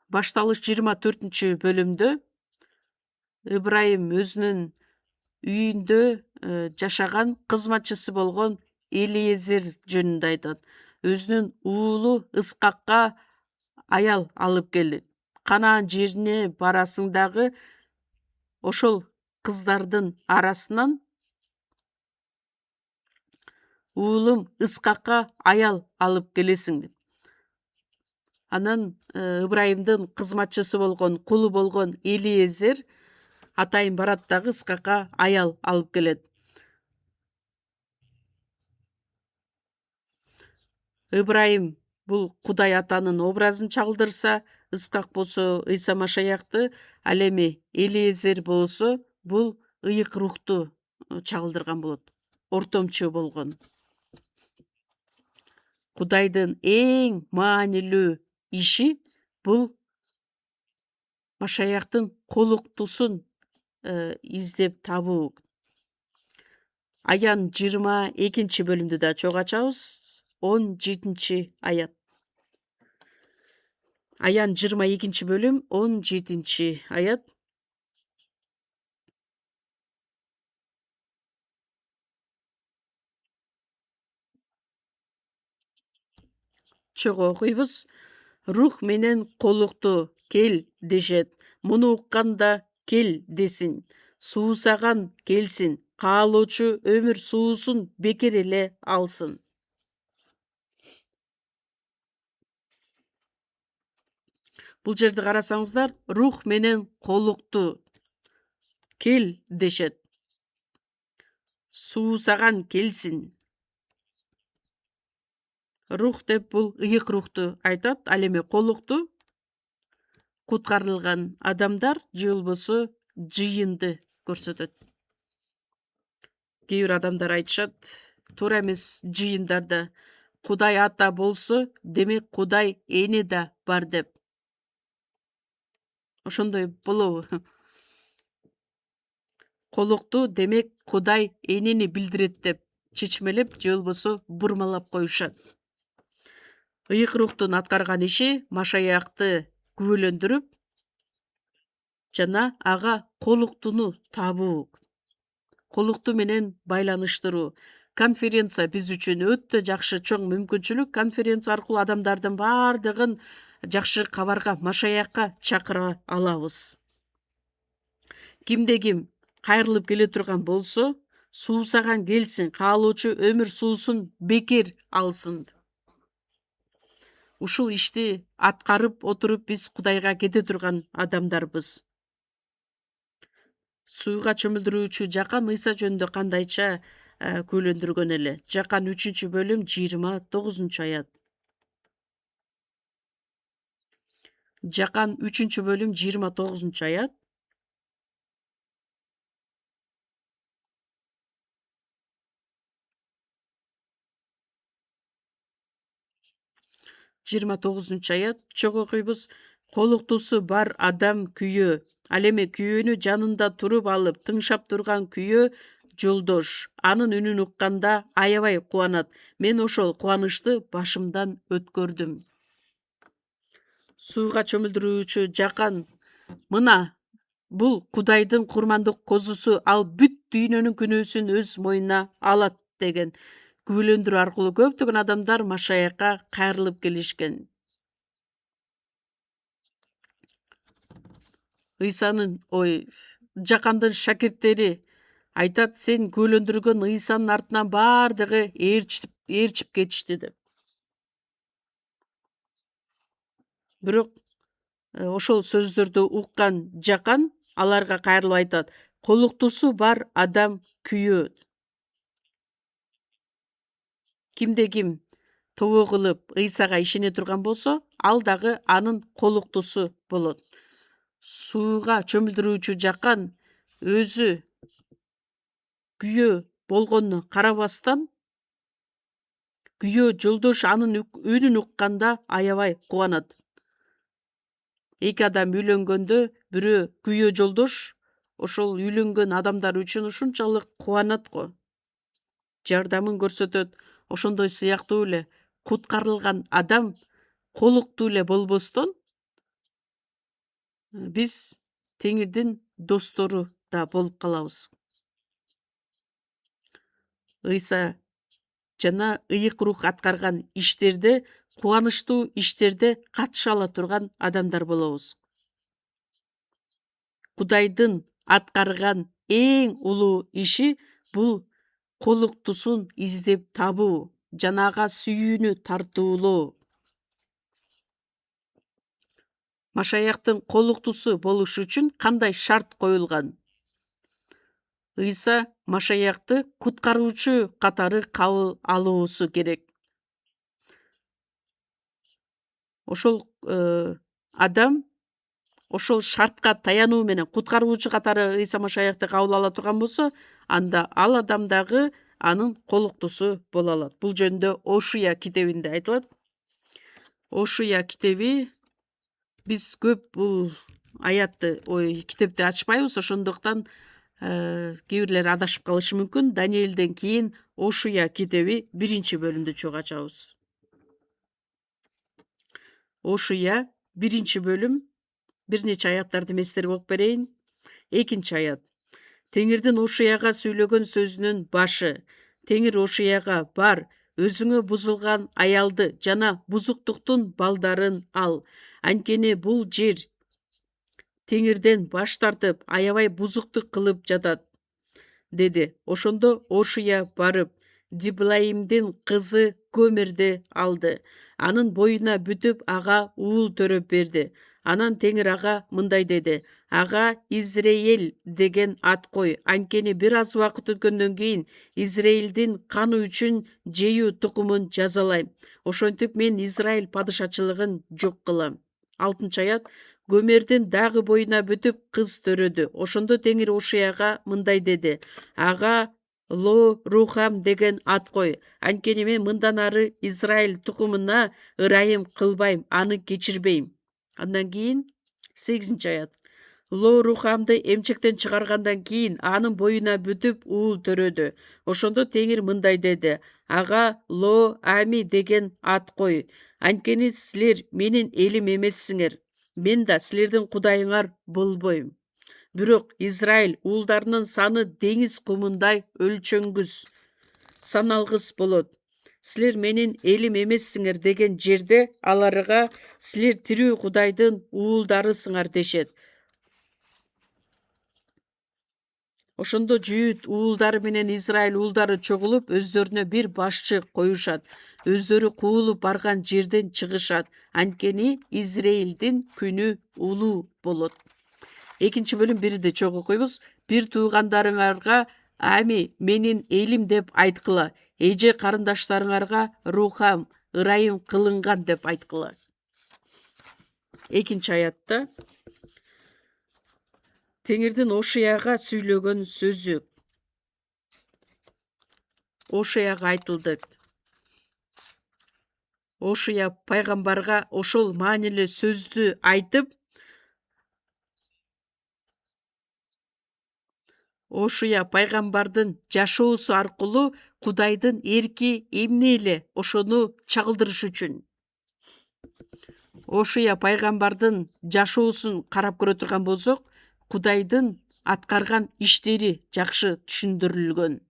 башталыш 24-бөлүмдө Ибрайым өзүнүн үйүндө жашаган кызматчысы болгон Элиезер жөнүндө айтат. Өзүнүн уулу Ыскакка аял алып келди. Канаан жерине барасың дагы ошол кыздардын арасынан уулум Ыскакка аял алып келесиң. Анан Ибрайымдын кызматчысы болгон, кулу болгон Элиезер атайын барат дагы Ыскакка аял алып келет. Ибрайым бул Кудай атанын образын чагылдырса, Ыскак болсо Ыйса Машаякты, ал эми Элиезер болсо бул ыйык рухту чагылдырган болот. Ортомчу болгон. Кудайдын эң маанилүү иши бул Машаяктын колуктусун издеп табуу. Аян 22-бөлүмдү да чогуу ачабыз. 17-аят. Аян 22-бөлүм 17-аят. Чогуу окуйбуз. Рух менен колукту кел дешет. Муну укканда кел десин. Суусаган келсин. Каалоочу өмүр суусун бекер эле алсын. Бул жерди карасаңыздар, рух менен колукту кел дешет. Суусаган келсин. Рух деп бул ыйык рухту айтат. Ал эми колукту куткарылган адамдар же болбосо жыйынды көрсөтөт. Кээ бир адамдар айтышат, туура эмес жыйындарда Кудай ата болсо, демек Кудай эне да бар деп. Ошондой болобу? Колукту демек Кудай энени билдирет деп чечмелеп же болбосо бурмалап коюшат. Ыйык рухтун аткарган иши Машаякты күбөлөндүрүп жана ага колуктуну табуу, колукту менен байланыштыруу. Конференция биз үчүн өтө жакшы чоң мүмкүнчүлүк. Конференция аркылуу адамдардын бардыгын жакшы кабарга, Машаякка чакыра алабыз. Кимде ким кайрылып келе турган болсо, суусаган келсин, каалоочу өмүр суусун бекер алсын. Ушул ишти аткарып отуруп биз Кудайга кете турган адамдарбыз. Сууга чөмүлдүрүүчү Жакан Ыйса жөнүндө кандайча күбөлөндүргөн эле. Жакан 3-бөлүм 29-аят. Жакан 3-бөлүм 29-аят. 29-аят чогуу окуйбуз. Колуктусу бар адам күйөө. Ал эми күйөөнү жанында туруп алып тыңшап турган күйөө жолдош анын үнүн укканда аябай кубанат. Мен ошол кубанычты башымдан өткөрдүм. Сууга чөмүлдүрүүчү жакан мына бул Кудайдын курмандык козусу, ал бүт дүйнөнүн күнөөсүн өз мойнуна алат деген күбөлөндүрүү аркылуу көптөгөн адамдар Машаякка кайрылып келишкен. Жакандын шакирттери айтат, сен күбөлөндүргөн Ыйсанын артынан баардыгы ээрчип кетишти деп. Бирок ошол сөздөрдү уккан жакан аларга кайрылып айтат, колуктусу бар адам күйөөт. Кимде ким тобо кылып Ыйсага ишене турган болсо, ал дагы анын колуктусу болот. Сууга чөмүлдүрүүчү жакан өзү күйөө болгонуна карабастан, күйөө жолдош анын үнүн укканда аябай кубанат. Эки адам үйлөнгөндө бирөө күйөө жолдош ошол үйлөнгөн адамдар үчүн ушунчалык кубанат го. Жардамын көрсөтөт. Ошондой сыяктуу эле куткарылган адам колуктуу эле болбостон, биз Теңирдин достору да болуп калабыз. Ыйса жана ыйык рух аткарган иштерде, кубанычтуу иштерде катыша ала турган адамдар болобуз. Кудайдын аткарган эң улуу иши бул колуктусун издеп табуу, жана ага сүйүүнү тартуулоо. Машаяктын колуктусу болуш үчүн кандай шарт коюлган? Ыйса Машаякты куткаруучу катары кабыл алуусу керек. Ошол адам ошол шартка таянуу менен куткаруучу катары Ыйса Машаякты кабыл ала турган болсо, анда ал адам дагы анын колуктусу боло алат. Бул жөнүндө Ошуя китебинде айтылат. Ошуя китеби, биз көп бул аятты китепти ачпайбыз, ошондуктан кээ бирлер адашып калышы мүмкүн. Даниэлден кийин Ошуя китеби 1-бөлүмдү чогуу ачабыз. Ошуя 1-бөлүм, бир нече аяттарды эстерип окуп берейин. 2-аят. Теңирдин Ошуяга сүйлөгөн сөзүнүн башы. Теңир Ошуяга бар, өзүңө бузулган аялды жана бузуктуктун балдарын ал. Анткени бул жер Теңирден баш тартып, аябай бузуктук кылып жатат, деди. Ошондо Ошуя барып, Диблаимдин кызы Гомерди алды. Анын боюна бүтүп, ага уул төрөп берди. Анан Теңир ага мындай деди: ага Израиль деген ат кой. Анткени бир аз убакыт өткөндөн кийин Израилдин каны үчүн жею тукумун жазалайм. Ошентип мен Израиль падышачылыгын жок кылам. 6-аят. Гомердин дагы боюна бүтүп кыз төрөдү. Ошондо Теңир Ошуяга мындай деди: ага Ло Рухам деген ат кой. Анткени мен мындан ары Израиль тукумуна ырайым кылбайм, аны кечирбейм. Андан кийин 8-аят. Ло Рухамды эмчектен чыгаргандан кийин анын боюна бүтүп уул төрөдү. Ошондо Теңир мындай деди: ага Ло Ами деген ат кой. Анткени силер менин элим эмессиңер. Мен да силердин кудайыңар болбойм. Бирок Израиль уулдарынын саны деңиз кумундай өлчөңгүс, саналгыс болот. Силер менин элим эмессиңер деген жерде аларга силер тирүү Кудайдын уулдарысыңар дешет. Ошондо Жүйүт уулдары менен Израиль уулдары чогулуп, өздөрүнө бир башчы коюшат. Өздөрү куулуп барган жерден чыгышат. Анткени Израилдин күнү улуу болот. 2-бөлүм 1-ди чогуу окуйбуз. Бир туугандарыңарга Ами менин элим деп айткыла. Эже карындаштарыңарга Рухам ырайым кылынган деп айткыла. 2-аятта Теңирдин Ошуяга сүйлөгөн сөзү. Ошуяга айтылды: Ошуя пайгамбарга ошол маанилүү сөздү айтып, ошуя пайгамбардын жашоосу аркылуу Кудайдын эрки эмне эле ошону чагылдырыш үчүн. Ошуя пайгамбардын жашоосун карап көрө турган болсок, Кудайдын аткарган иштери жакшы түшүндүрүлгөн.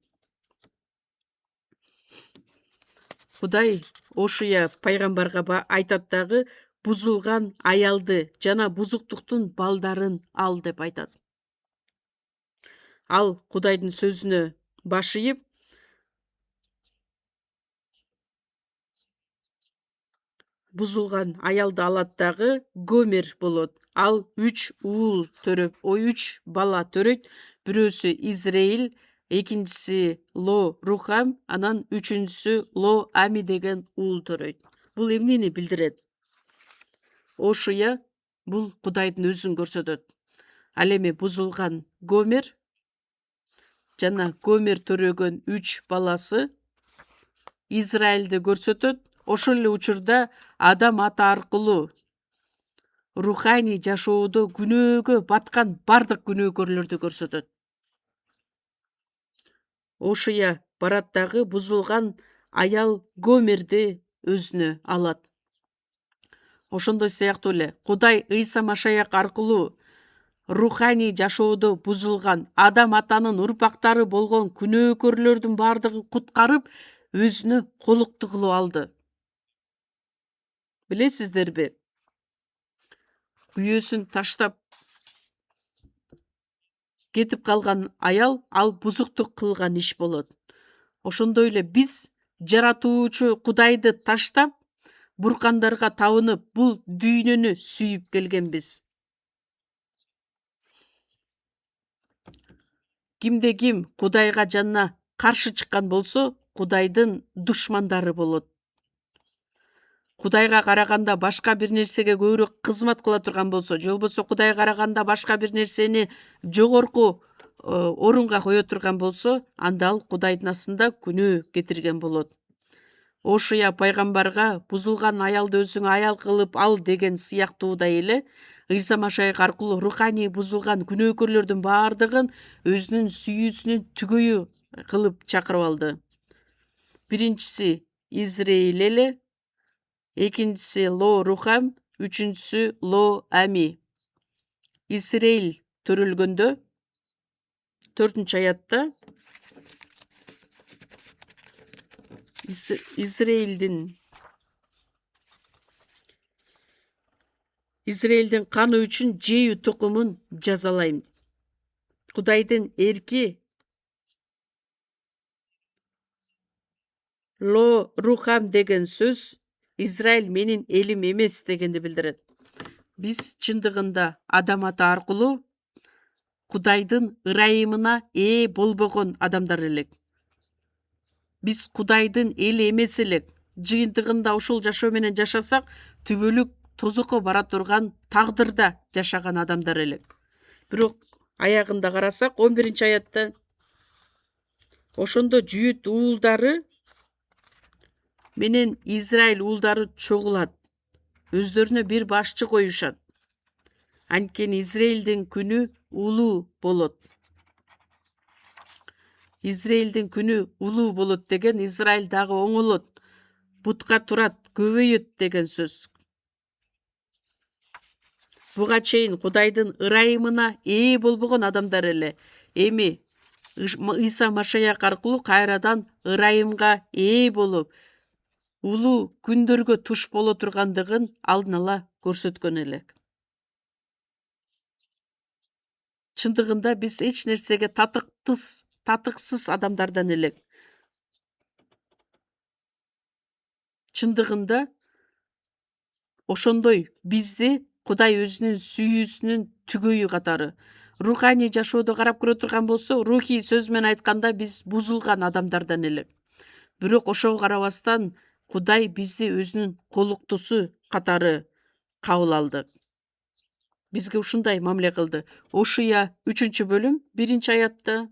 Кудай ошуя пайгамбарга айтат дагы, бузулган аялды жана бузуктуктун балдарын ал деп айтат. Ал Кудайдын сөзүнө баш ийип, бузулган аялды алат дагы Гомер болот. Ал 3 уул төрөп, 3 бала төрөйт. Бирөөсү Израиль, экинчиси Ло Рухам, анан үчүнчүсү Ло Ами деген уул төрөйт. Бул эмнени билдирет? Ошуя бул Кудайдын өзүн көрсөтөт. Ал эми бузулган Гомер жана Гомер төрөгөн 3 баласы Израилди көрсөтөт. Ошол эле учурда адам ата аркылуу руханий жашоодо күнөөгө баткан бардык күнөөкөрлөрдү көрсөтөт. Ошуя барат дагы бузулган аял Гомерди өзүнө алат. Ошондой сыяктуу эле Кудай Ыйса Машаяк аркылуу руханий жашоодо бузулган адам атанын урпактары болгон күнөөкөрлөрдүн бардыгын куткарып, өзүнө колукту кылып алды. Билесиздерби? Күйөөсүн таштап кетип калган аял ал бузуктук кылган иш болот. Ошондой эле биз жаратуучу Кудайды таштап, буркандарга табынып, бул дүйнөнү сүйүп келгенбиз. Кимде ким Кудайга жана каршы чыккан болсо, Кудайдын душмандары болот. Кудайга караганда башка бир нерсеге көбүрөөк кызмат кыла турган болсо, же болбосо Кудайга караганда башка бир нерсени жогорку орунга кое турган болсо, анда ал Кудайдын астында күнөө кетирген болот. Ошуя пайгамбарга бузулган аялды өзүңө аял кылып ал деген сыяктуудай эле Ыйса Машаяк аркылуу руханий бузулган күнөөкөрлөрдүн бардыгын өзүнүн сүйүүсүнүн түгөйү кылып чакырып алды. Биринчиси Израиль эле, экинчиси Ло Рухам, үчүнчүсү Ло Ами. Израиль төрөлгөндө 4-аятта Израилдин каны үчүн жеүү тукумун жазалайм. Кудайдын эрки Ло Рухам деген сөз Израиль менин элим эмес дегенди билдирет. Биз чындыгында адам ата аркылуу Кудайдын ырайымына ээ болбогон адамдар элек. Биз Кудайдын эли эмес элек. Жыйынтыгында ушул жашоо менен жашасак, түбөлүк тозокко бара турган тагдырда жашаган адамдар элек. Бирок аягында карасак 11-аятта ошондо Жүйүт уулдары менен Израиль уулдары чогулат. Өздөрүнө бир башчы коюшат. Анткени Израилдин күнү улуу болот. Израилдин күнү улуу болот деген Израиль дагы оңолот, бутка турат, көбөйөт деген сөз. Буга чейин Кудайдын ырайымына ээ болбогон адамдар эле эми Ыйса Машаяк аркылуу кайрадан ырайымга ээ болуп, улуу күндөргө туш боло тургандыгын алдын ала көрсөткөн элек. Чындыгында биз эч нерсеге татыксыз адамдардан элек. Чындыгында ошондой бизди Кудай өзүнүн сүйүүсүнүн түгөйү катары. Руханий жашоодо карап көрө турган болсо, рухий сөз менен айтканда биз бузулган адамдардан элек. Бирок ошого карабастан Кудай бизди өзүнүн колуктусу катары кабыл алды. Бизге ушундай мамиле кылды. Ошуя 3-бөлүм 1-аятта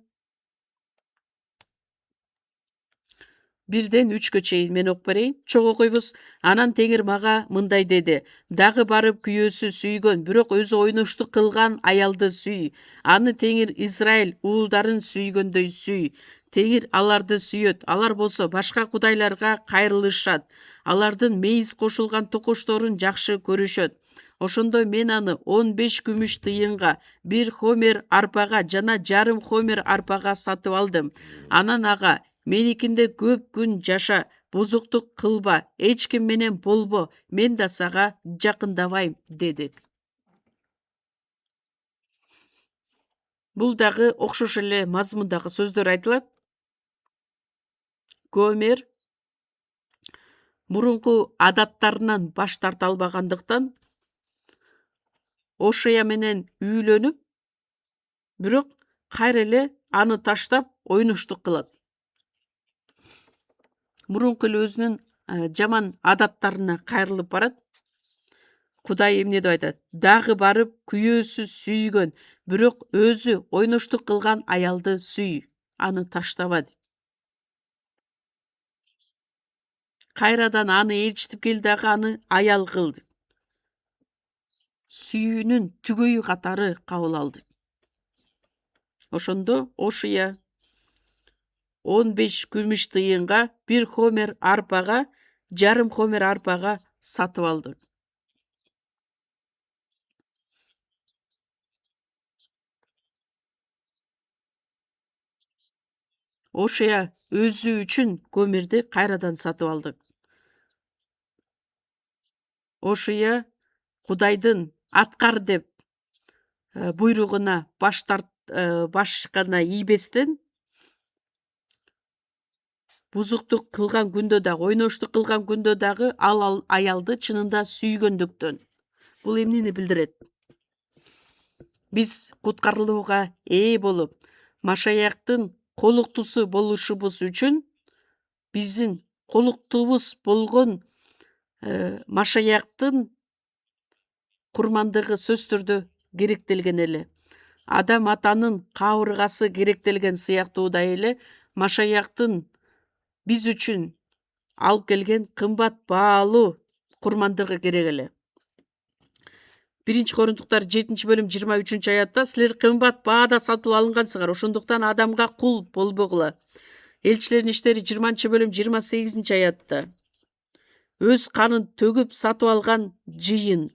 1-ден 3-кө чейин мен окуп берейин. Чогуу окуйбуз. Анан Теңир мага мындай деди: дагы барып күйөөсү сүйгөн, бирок өзү ойноштук кылган аялды сүй. Аны Теңир Израиль уулдарын сүйгөндөй сүй. Теңир аларды сүйөт. Алар болсо башка кудайларга кайрылышат. Алардын мейиз кошулган токошторун жакшы көрүшөт. Ошондо мен аны 15 күмүш тыйынга, 1 хомер арпага жана жарым хомер арпага сатып алдым. Анан ага: меникинде көп күн жаша, бузуктук кылба, эч ким менен болбо, мен да сага жакындабайм деди. Бул дагы окшош эле мазмундагы сөздөр айтылат. Гомер мурунку адаттарынан баш тарта албагандыктан Ошия менен үйлөнүп, бирок кайра эле аны таштап ойноштук кылат. Мурунку эле өзүнүн жаман адаттарына кайрылып барат. Кудай эмне деп айтат? Дагы барып күйөөсү сүйгөн, бирок өзү ойноштук кылган аялды сүй. Аны таштаба дейт. Кайрадан аны ээрчитип кел дагы аны аял кыл дейт. Сүйүүнүн түгөйү катары кабыл ал дейт. Ошондо Ошия 15 күмүш тыйынга, 1 хомер арпага, жарым хомер арпага сатып алды. Ошия өзү үчүн Гомерди кайрадан сатып алды. Ошия Кудайдын аткар деп буйругуна башкана ийбестен, бузуктук кылган күндө дагы, ойноштук кылган күндө дагы ал аялды чынында сүйгөндүктөн. Бул эмнени билдирет? Биз куткарылууга ээ болуп, Машаяктын колуктусу болушубуз үчүн биздин колуктубуз болгон Машаяктын курмандыгы сөзсүз түрдө керектелген эле. Адам атанын кабыргасы керектелген сыяктуудай эле Машаяктын биз үчүн алып келген кымбат баалуу курмандыгы керек эле. 1 Корунтуктар 7-бөлүм 23 аятта: силер кымбат баада сатылып алынгансыңар, ошондуктан адамга кул болбогула. Элчилердин иштери 20-бөлүм 28 аятта: өз канын төгүп сатып алган жыйын.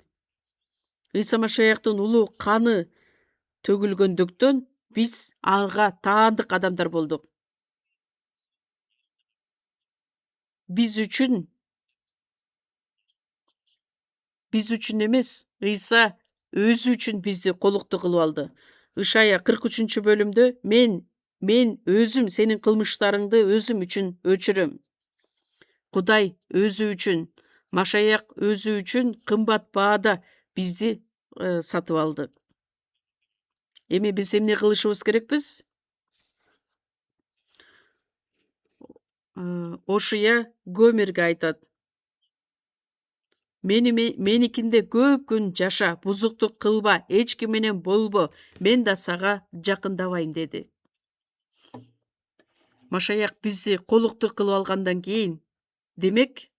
Ыйса Машаяктын улуу каны төгүлгөндүктөн биз ага таандык адамдар болдук. Биз үчүн эмес, Ыйса өзү үчүн бизди колукту кылып алды. Ишая 43-бөлүмдө: мен өзүм сенин кылмыштарыңды өзүм үчүн өчүрөм. Кудай өзү үчүн, Машаяк өзү үчүн кымбат баада бизди сатып алды. Эми биз эмне кылышыбыз керекпиз? Ошия Гомерге айтат: меникинде көп күн жаша, бузуктук кылба, эч ким менен болбо, мен да сага жакындабайм деди. Машаяк бизди колукту кылып алгандан кийин, демек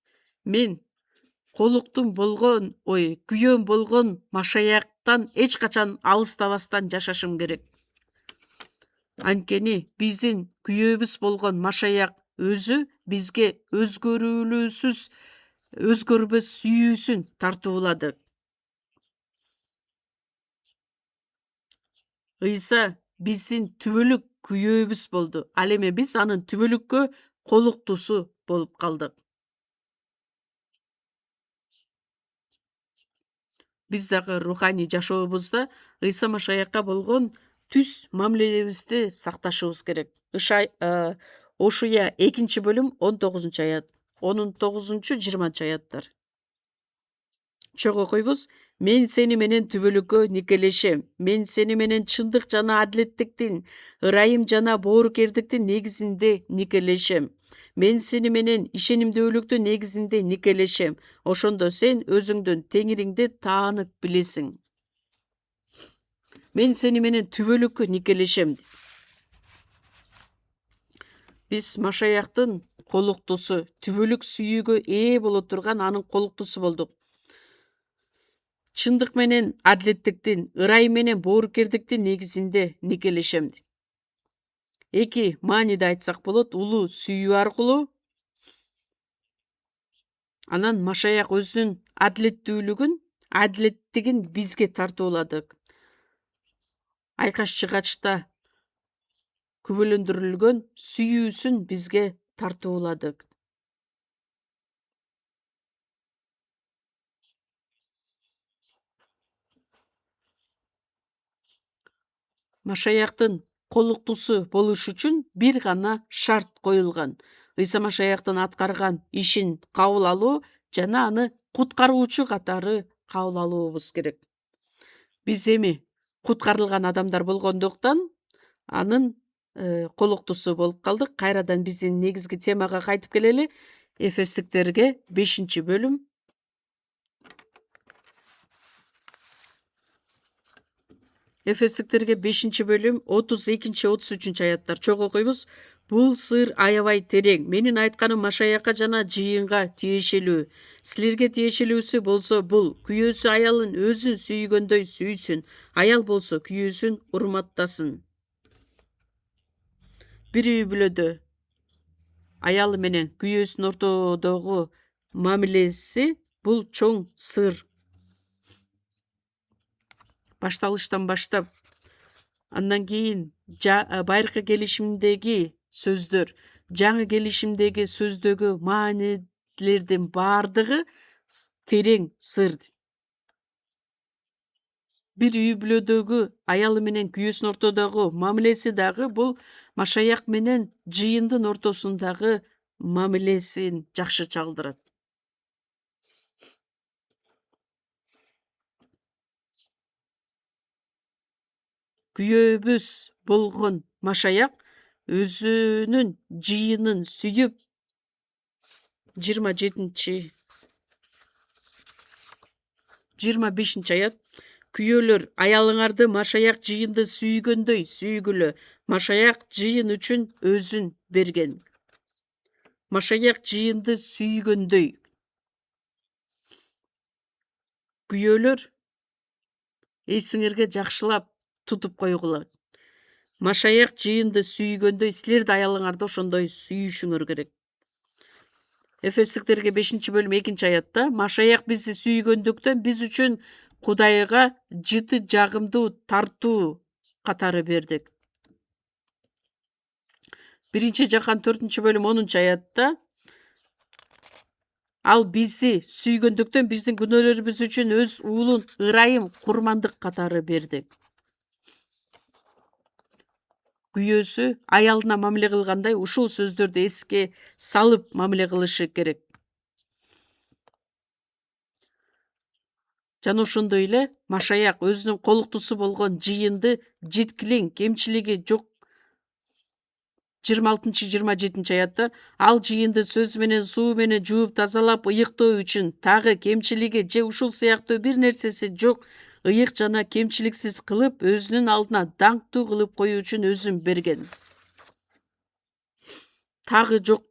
мен колуктум болгон, күйөөм болгон Машаяктан эч качан алыстабастан жашашым керек. Анткени биздин күйөөбүз болгон Машаяк өзү бизге өзгөрбөс сүйүүсүн тартуулады. Ыйса биздин түбөлүк күйөөбүз болду. Ал эми биз анын түбөлүккө колуктусу болуп калдык. Биз дагы руханий жашообузда Ыйса Машаякка болгон түз мамилебизди сакташыбыз керек. Ошуя 2-бөлүм 19 аят, 19-20 аяттар. Чогуу окуйбуз. Мен сени менен түбөлүккө никелешем. Мен сени менен чындык жана адилеттиктин, ырайым жана боорукердиктин негизинде никелешем. Мен сени менен ишенимдүүлүктүн негизинде никелешем. Ошондо сен өзүңдүн Теңириңди таанып билесиң. Мен сени менен түбөлүккө никелешем. Биз Машаяктын колуктусу, түбөлүк сүйүүгө ээ боло турган анын колуктусу болдук. Чындык менен адилеттиктин, ырайы менен боорукердиктин негизинде никелешем. Эки мааниде айтсак болот, улуу сүйүү аркылуу анан Машаяк өзүнүн адилеттигин бизге тартуулады. Айкаш чыгачта күбөлөндүрүлгөн сүйүүсүн бизге тартуулады. Машаяктын колуктусу болуш үчүн бир гана шарт коюлган. Ыйса Машаяктын аткарган ишин кабыл алуу жана аны куткаруучу катары кабыл алуубуз керек. Биз эми куткарылган адамдар болгондуктан анын колуктусу болуп калдык. Кайрадан биздин негизги темага кайтып келели. Эфестиктерге 5-бөлүм. Эфестиктерге 5-бөлүм 32-33 аяттар чогуу окуйбуз. Бул сыр аябай терең. Менин айтканым Машаякка жана жыйынга тиешелүү. Силерге тиешелүүсү болсо бул: күйөөсү аялын өзүн сүйгөндөй сүйсүн, аял болсо күйөөсүн урматтасын. Бир үй бүлөдө аялы менен күйөөсүнүн ортодогу мамилеси бул чоң сыр. Башталыштан баштап андан кийин байыркы келишимдеги сөздөр, жаңы келишимдеги сөздөгү маанилердин баардыгы терең сыр. Бир үй бүлөдөгү аялы менен күйөөсүнүн ортодогу мамилеси дагы бул Машаяк менен жыйындын ортосундагы мамилесин жакшы чагылдырат. Күйөөбүз болгон Машаяк өзүнүн жыйынын сүйүп 25 аят. Күйөөлөр, аялыңарды Машаяк жыйынды сүйгөндөй сүйгүлө. Машаяк жыйын үчүн өзүн берген. Машаяк жыйынды сүйгөндөй. Күйөөлөр, эсиңерге жакшылап тутуп койгула. Машаяк жыйынды сүйгөндөй силер да аялыңарды ошондой сүйүшүңөр керек. Эфестиктерге 5-бөлүм 2-аятта Машаяк бизди сүйгөндүктөн биз үчүн Кудайга жыты жагымдуу тартуу катары бердик. 1-Жахан 4-бөлүм 10-аятта ал бизди сүйгөндүктөн биздин күнөөлөрүбүз үчүн өз уулун ырайым курмандык катары берди. Күйөөсү аялына мамиле кылгандай ушул сөздөрдү эске салып мамиле кылышы керек. Жана ошондой эле Машаяк өзүнүн колуктусу болгон жыйынды жеткилең, кемчилиги жок 26-27 аяттар ал жыйынды сөз менен суу менен жууп тазалап ыйыктоо үчүн тагы кемчилиги же ушул сыяктуу бир нерсеси жок ыйык жана кемчиликсиз кылып өзүнүн алдына даңктуу кылып коюу үчүн өзүн берген. Тагы жок.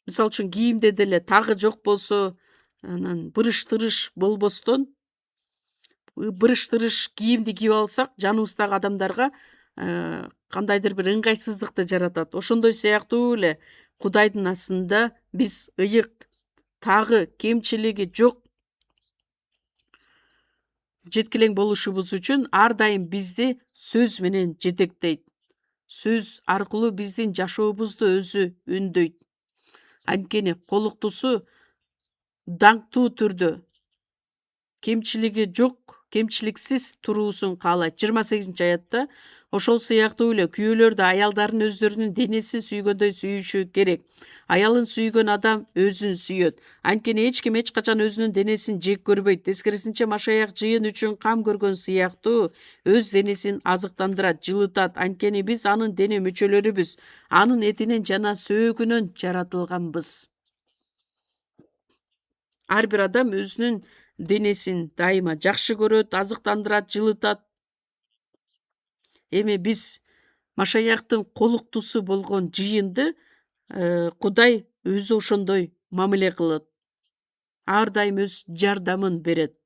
Мисалы үчүн кийимде деле тагы жок болсо, анан бырыш-тырыш болбостон бырыш-тырыш кийимди кийип алсак, жаныбыздагы адамдарга кандайдыр бир ыңгайсыздыкты жаратат. Ошондой сыяктуу эле Кудайдын астында биз ыйык, тагы кемчилиги жок, жеткилең болушубуз үчүн ар дайым бизди сөз менен жетектейт. Сөз аркылуу биздин жашообузду өзү үндөйт. Анткени колуктусу даңктуу түрдө, кемчилиги жок, кемчиликсиз туруусун каалайт. 28-аятта ошол сыяктуу эле күйөөлөр да аялдарын өздөрүнүн денеси сүйгөндөй сүйүшү керек. Аялын сүйгөн адам өзүн сүйөт. Анткени эч ким эч качан өзүнүн денесин жек көрбөйт. Тескерисинче Машаяк жыйын үчүн кам көргөн сыяктуу өз денесин азыктандырат, жылытат. Анткени биз анын дене мүчөлөрүбүз, анын этинен жана сөөгүнөн жаратылганбыз. Ар бир адам өзүнүн денесин дайыма жакшы көрөт, азыктандырат, жылытат. Эми биз Машаяктын колуктусу болгон жыйынды Кудай өзү ошондой мамиле кылат. Ар дайым өз жардамын берет.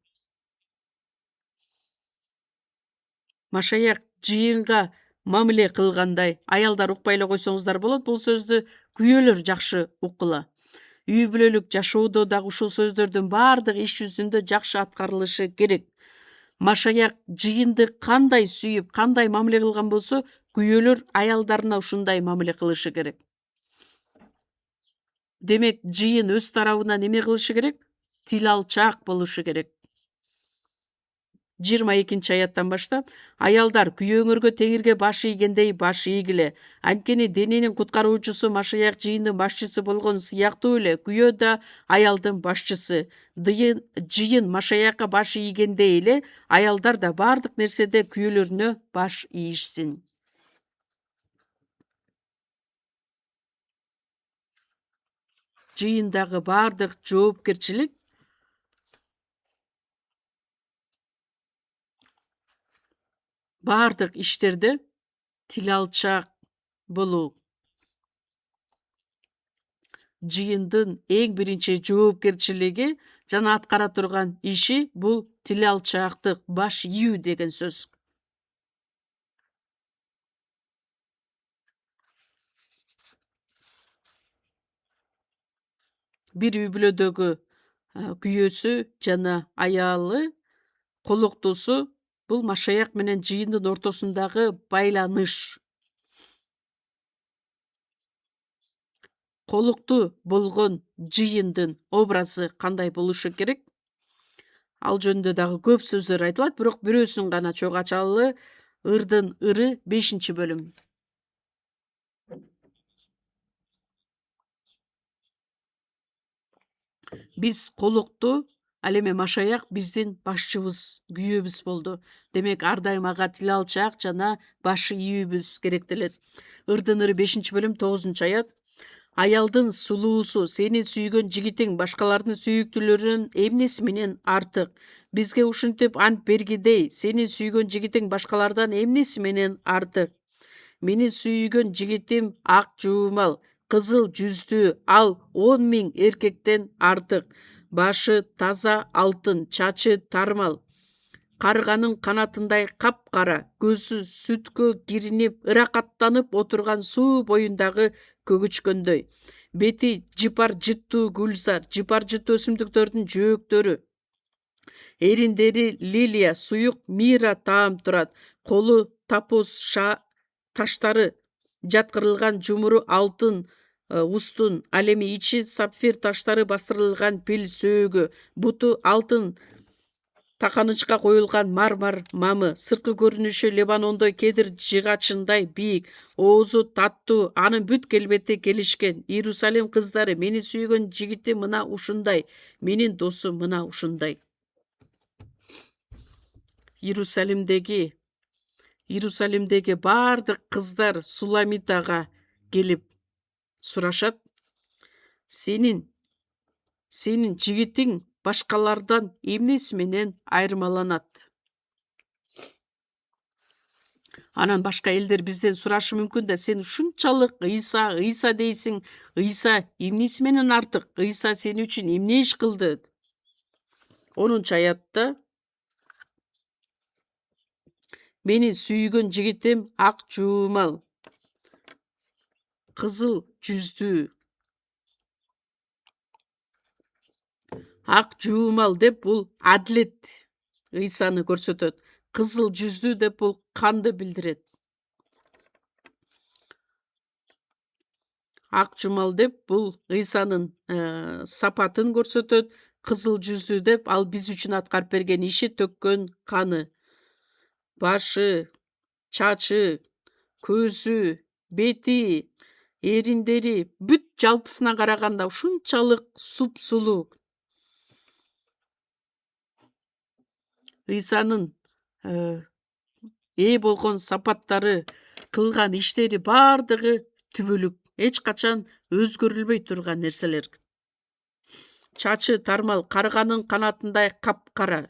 Машаяк жыйынга мамиле кылгандай аялдар укпай эле койсоңуздар болот. Бул сөздү күйөөлөр жакшы уккула. Үй бүлөлүк жашоодо дагы ушул сөздөрдүн баардыгы иш жүзүндө жакшы аткарылышы керек. Машаяк жыйынды кандай сүйүп, кандай мамиле кылган болсо, күйөөлөр аялдарына ушундай мамиле кылышы керек. Демек, жыйын өз тарабынан эме кылышы керек? Тил алчаак болушу керек. 22-аяттан баштап, аялдар күйөөңөргө теңирге баш ийгендей баш ийгиле. Анткени дененин куткаруучусу Машаяк жыйындын башчысы болгон сыяктуу эле күйөө да аялдын башчысы. Жыйын Машаякка баш ийгендей эле аялдар да баардык нерседе күйөөлөрүнө баш ийишсин. Жыйындагы баардык жоопкерчилик баардык иштерде тил алчаак болуу. Жыйындын эң биринчи жоопкерчилиги жана аткара турган иши бул тил алчаактык, баш ийүү деген сөз. Бир үй бүлөдөгү күйөөсү жана аялы колуктусу бул Машаяк менен жыйындын ортосундагы байланыш. Колуктуу болгон жыйындын образы кандай болушу керек? Ал жөнүндө дагы көп сөздөр айтылат, бирок бирөөсүн гана чогуу ачалы. Ырдын ыры 5-бөлүм. Биз колуктуу, ал эми Машаяк биздин башчыбыз, күйөөбүз болду. Демек, ар дайым ага тил алчаак жана баш ийүүбүз керектелет. Ырдын ыры 5-бөлүм 9-аят. Аялдын сулуусу, сени сүйгөн жигитиң башкалардын сүйүктүүлөрүнүн эмнеси менен артык? Бизге ушинтип ант бергидей, сени сүйгөн жигитиң башкалардан эмнеси менен артык? Мени сүйгөн жигитим ак жуумал, кызыл жүздүү, ал 10 000 эркектен артык. Башы таза алтын, чачы тармал, карганын канатындай капкара, көзү сүткө киринип, ыракаттанып отурган суу боюндагы көгүчкөндөй. Бети жыпар жыттуу гүлзар, жыпар жыттуу өсүмдүктөрдүн жөөктөрү. Эриндери лилия, суюк мира таам турат. Колу тапоз таштары жаткырылган жумуру алтын устун, ал эми ичи сапфир таштары бастырылган пил сөөгү, буту алтын таканычка коюлган мармар мамы, сырткы көрүнүшү Лебанондой кедир жыгачындай бийик, оозу таттуу, анын бүт келбети келишкен. Иерусалим кыздары, мени сүйгөн жигити мына ушундай, менин досум мына ушундай. Иерусалимдеги баардык кыздар Суламитага келип сурашат: сенин жигитиң башкалардан эмнеси менен айырмаланат? Анан башка элдер бизден сурашы мүмкүн да, сен ушунчалык ыйса дейсиң, ыйса эмнеси менен артык? Ыйса сени үчүн эмне иш кылды? 10-аятта мени сүйгөн жигитим ак жуумал, кызыл жүздүү. Ак жуумал деп бул адилет ыйсаны көрсөтөт. Кызыл жүздүү деп бул канды билдирет. Ак жумал деп бул ыйсанын сапатын көрсөтөт. Кызыл жүздүү деп ал биз үчүн аткарып берген иши, төккөн каны. Башы, чачы, көзү, бети, эриндери бүт жалпысына караганда ушунчалык сулуу. Ыйсанын ээ болгон сапаттары, кылган иштери баардыгы түбөлүк, эч качан өзгөрүлбөй турган нерселер. Чачы тармал, карганын канатындай капкара.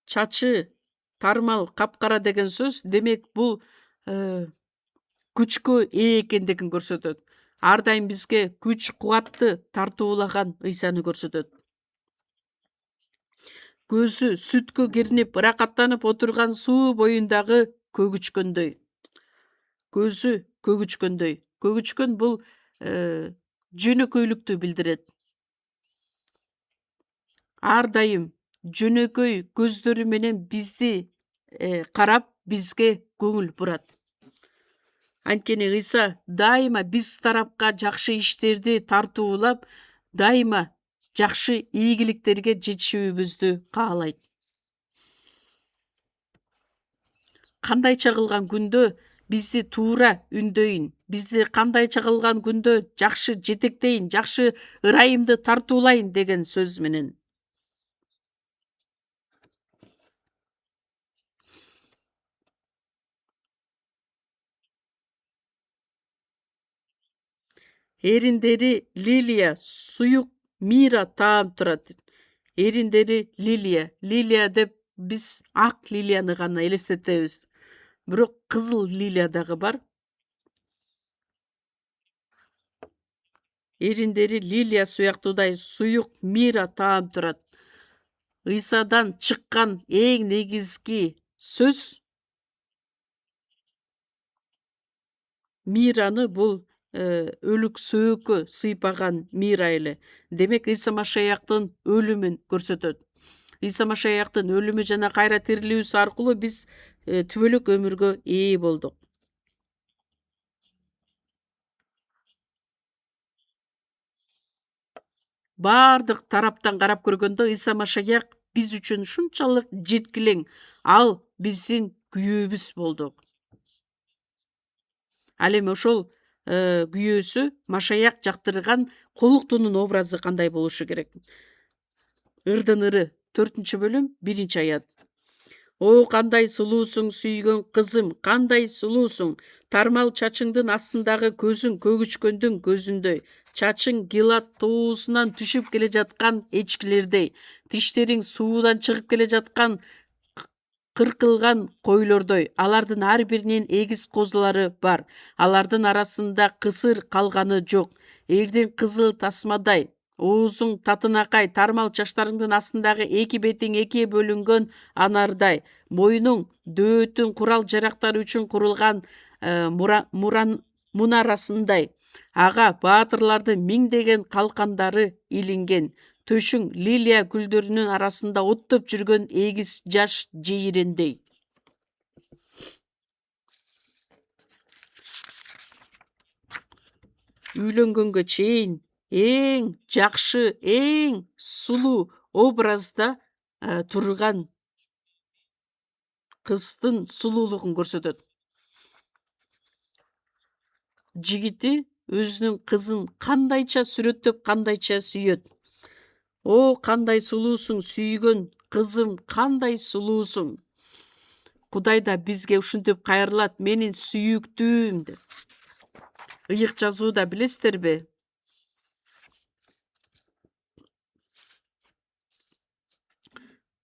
Чачы тармал, капкара деген сөз демек бул күчкө ээ экендигин көрсөтөт. Ар дайым бизге күч, кубатты тартуулаган ыйсаны көрсөтөт. Көзү сүткө кирнип, ыракаттанып отурган суу боюндагы көгүчкөндөй. Көзү көгүчкөндөй. Көгүчкөн бул жөнөкөйлүктү билдирет. Ар дайым жөнөкөй көздөрү менен бизди карап, бизге көңүл бурат. Анткени Ыйса дайыма биз тарапка жакшы иштерди тартуулап, дайыма жакшы ийгиликтерге жетишүүбүздү каалайт. Кандайча кылган күндө бизди туура үндөйүн, бизди кандайча кылган күндө жакшы жетектейин, жакшы ырайымды тартуулайын деген сөз менен. Эриндери лилия, суюк мира таам турат. Эриндери лилия деп биз ак лилияны гана элестетебиз. Бирок кызыл лилия дагы бар. Эриндери лилия сыяктуудай суюк мира таам турат. Ыйсадан чыккан эң негизги сөз мираны бул өлүк сөөгкө сыйпаган мира эле. Демек Ыйса Машаяктын өлүмүн көрсөтөт. Ыйса Машаяктын өлүмү жана кайра тирилүүсү аркылуу биз түбөлүк өмүргө ээ болдук. Бардык тараптан карап көргөндө Ыйса Машаяк биз үчүн ушунчалык жеткилең, ал биздин күйөөбүз болду. Ал эми ошол күйөөсү Машаяк жактырган колуктунун образы кандай болушу керек? Ырдын ыры 4-бөлүм 1-аят. О кандай сулуусуң сүйгөн кызым, кандай сулуусуң, тармал чачыңдын астындагы көзүң көгүчкөндүн көзүндөй, чачың Гилад тоосунан түшүп келе жаткан эчкилердей, тиштериң суудан чыгып келе жаткан кыркылган койлордой. Алардын ар биринин эгиз козулары бар. Алардын арасында кысыр калганы жок. Эрдин кызыл тасмадай, оозуң татынакай, тармал чачтарыңдын астындагы эки бетиң экиге бөлүнгөн анардай, мойнуң дөөттүн курал жарактары үчүн курулган мунарасындай. Ага баатырлардын миңдеген калкандары илинген. Төшүң лилия гүлдөрүнүн арасында оттоп жүргөн эгиз жаш жейирендей. Үйлөнгөнгө чейин эң жакшы, эң сулуу образда турган кыздын сулуулугун көрсөтөт. Жигити өзүнүн кызын кандайча сүрөттөп, кандайча сүйөт. О кандай сулуусуң сүйгөн кызым, кандай сулуусуң. Кудай да бизге ушинтип кайрылат, менин сүйүктүүм деп. Ыйык жазууда билесиздерби?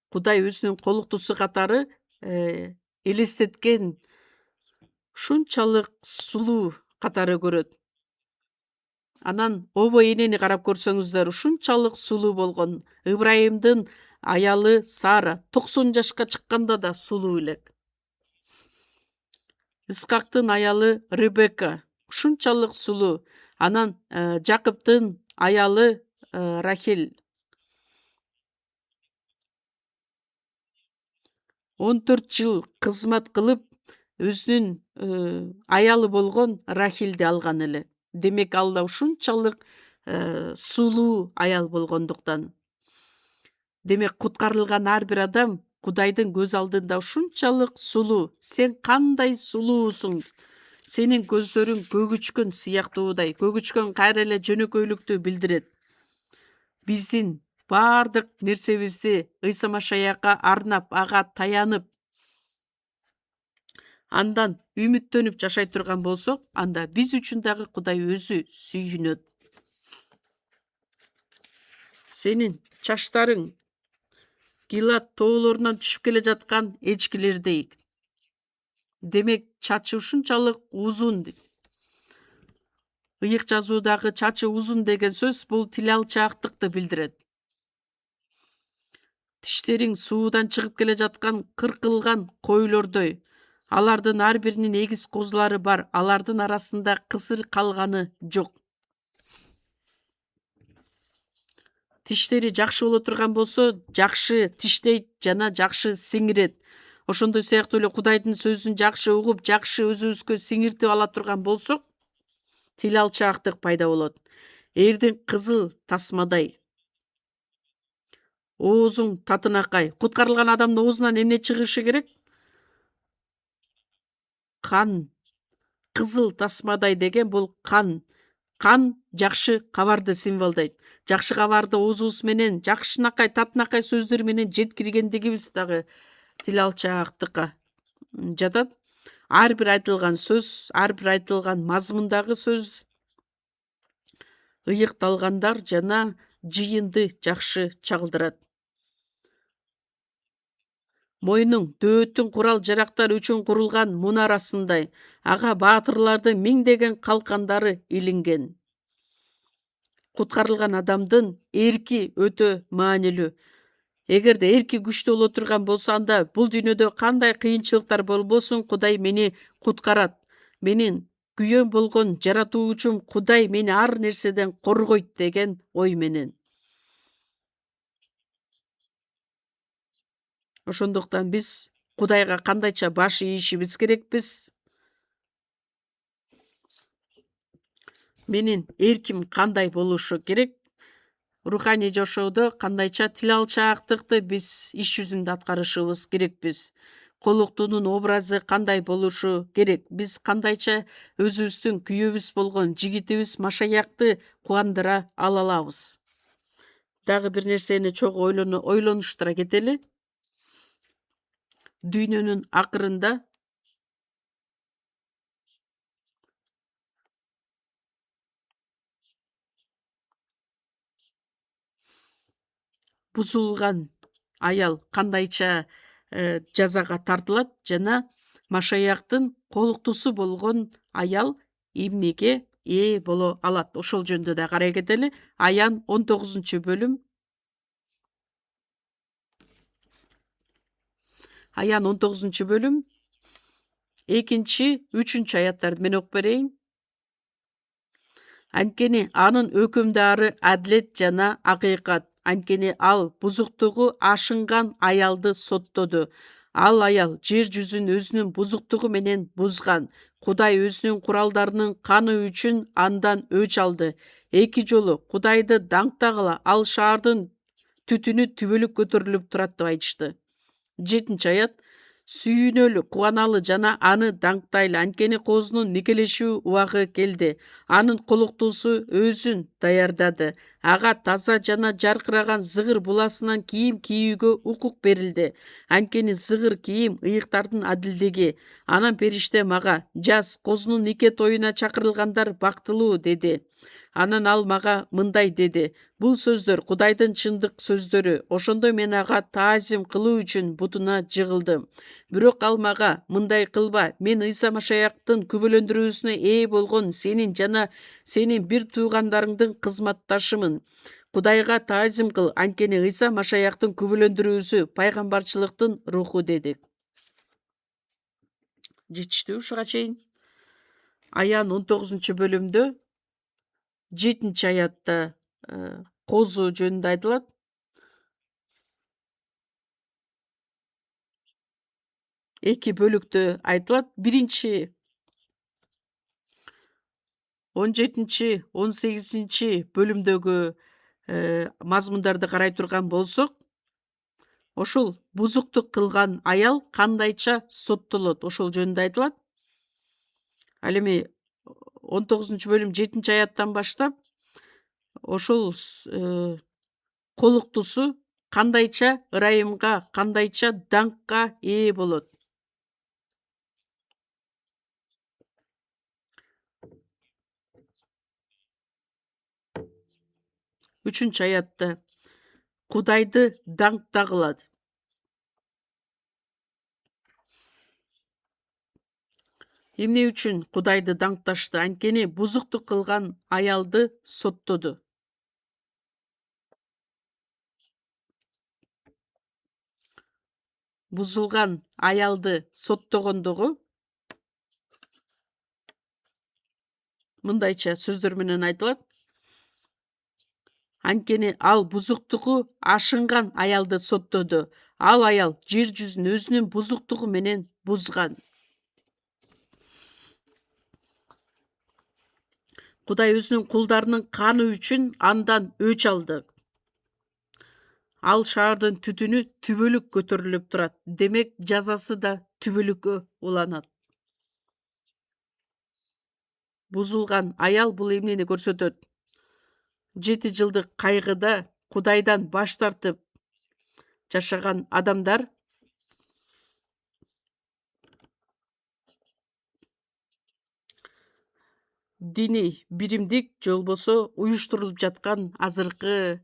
Кудай өзүнүн колуктуусу катары элестеткен ушунчалык сулуу катары көрөт. Анан обо энени карап көрсөңүздөр, ушунчалык сулуу болгон. Ыбрайымдын аялы Сара 90 жашка чыкканда да сулуу элек. Искактын аялы Ребекка ушунчалык сулуу. Анан Жакыптын аялы Рахил 14 жыл кызмат кылып, өзүнүн аялы болгон Рахилди алган эле. Демек ал да ушунчалык сулуу аял болгондуктан. Демек куткарылган ар бир адам Кудайдын көз алдында ушунчалык сулуу. Сен кандай сулуусуң? Сенин көздөрүң көгүчкөн сыяктуудай. Көгүчкөн кайра эле жөнөкөйлүктү билдирет. Биздин бардык нерсебизди Ыйса Машаякка арнап, ага таянып, андан үмүттөнүп жашай турган болсок, анда биз үчүн дагы Кудай өзү сүйүнөт. Сенин чачтарың Гилад тоолорунан түшүп келе жаткан эчкилердей. Демек чачы ушунчалык узун. Ыйык жазуудагы чачы узун деген сөз бул тил алчаактыкты билдирет. Тиштериң суудан чыгып келе жаткан кыркылган койлордой. Алардын ар биринин эгиз козулары бар. Алардын арасында кысыр калганы жок. Тиштери жакшы боло турган болсо, жакшы тиштейт жана жакшы сиңирет. Ошондой сыяктуу эле Кудайдын сөзүн жакшы угуп, жакшы өзүбүзгө сиңиртип ала турган болсок, тил алчаактык пайда болот. Эрдин кызыл тасмадай. Оозуң татынакай. Куткарылган адамдын оозунан эмне чыгышы керек? Кан. Кызыл тасмадай деген бул кан. Кан жакшы кабарды символдойт. Жакшы кабарды оозубуз менен жакшынакай, татынакай сөздөр менен жеткиргендигибиз дагы тил алчаактыкка жатат. Ар бир айтылган сөз, ар бир айтылган мазмундагы сөз ыйыкталгандар жана жыйынды жакшы чагылдырат. Мойнуң дөөттүн курал жарактар үчүн курулган мунарасындай. Ага баатырлардын миңдеген калкандары илинген. Куткарылган адамдын эрки өтө маанилүү. Эгерде эрки күчтүү боло турган болсо, анда бул дүйнөдө кандай кыйынчылыктар болбосун, Кудай мени куткарат. Менин күйөөм болгон жаратуучум Кудай мени ар нерседен коргойт деген ой менен. Ошондуктан биз Кудайга кандайча баш ийишибиз керекпиз? Менин эрким кандай болушу керек? Руханий жашоодо кандайча тил алчаактыкты биз иш жүзүндө аткарышыбыз керекпиз? Колуктуунун образы кандай болушу керек? Биз кандайча өзүбүздүн күйөөбүз болгон жигитибиз Машаякты кубандыра ала алабыз? Дагы бир нерсени чогуу ойлонуштура кетели. Дүйнөнүн акырында бузулган аял кандайча жазага тартылат жана Машаяктын колуктусу болгон аял эмнеге ээ боло алат? Ошол жөнүндө да карай кетели. Аян 19-бөлүм. Аян 19-бөлүм 2-3 аяттарды мен окуп берейин. Анткени анын өкүмдары адилет жана акыйкат. Анткени ал бузуктугу ашынган аялды соттоду. Ал аял жер жүзүн өзүнүн бузуктугу менен бузган. Кудай өзүнүн куралдарынын каны үчүн андан өч алды. Эки жолу Кудайды даңктагыла, ал шаардын түтүнү түбөлүк көтөрүлүп турат деп айтышты. 7-аят. Сүйүнөлү, кубаналы жана аны даңктайлы, анткени козунун никелешүү убагы келди. Анын колуктуусу өзүн даярдады. Ага таза жана жаркыраган зыгыр буласынан кийим кийүүгө укук берилди. Анткени зыгыр кийим ыйыктардын адилдиги. Анан периште мага: "Жаз, козунун нике тоюна чакырылгандар бактылуу" деди. Анан ал мага мындай деди: "Бул сөздөр Кудайдын чындык сөздөрү". Ошондо мен ага таазим кылуу үчүн бутуна жыгылдым. Бирок ал мага: "Мындай кылба, мен Ыйса Машаяктын күбөлөндүрүүсүнө ээ болгон сенин жана сенин бир туугандарыңдын кызматташымын. Кудайга таазим кыл, анткени Ыйса Машаяктын күбөлөндүрүүсү пайгамбарчылыктын руху" деди. Жетиштүү ушуга чейин? Аян 19-бөлүмдө 7-аятта козу жөнүндө айтылат. Эки бөлүктө айтылат. Биринчи 17-18 бөлүмдөгү мазмундарды карай турган болсок, ошол бузуктук кылган аял кандайча соттолот, ошол жөнүндө айтылат. Ал эми 19-бөлүм 7-аяттан баштап ошол колуктусу кандайча ырайымга, кандайча даңкка ээ болот. 3-аятта Кудайды даңктагыла. Эмне үчүн Кудайды даңкташты? Анткени бузуктук кылган аялды соттоду. Бузулган аялды соттогондогу мындайча сөздөр менен айтылат. Анткени ал бузуктугу ашынган аялды соттоду. Ал аял жер жүзүн өзүнүн бузуктугу менен бузган. Кудай өзүнүн кулдарынын каны үчүн андан өч алды. Ал шаардын түтүнү түбөлүк көтөрүлүп турат. Демек жазасы да түбөлүккө уланат. Бузулган аял бул эмнени көрсөтөт? 7 жылдык кайгыда Кудайдан баш тартып жашаган адамдар диний биримдик же болбосо уюштурулуп жаткан азыркы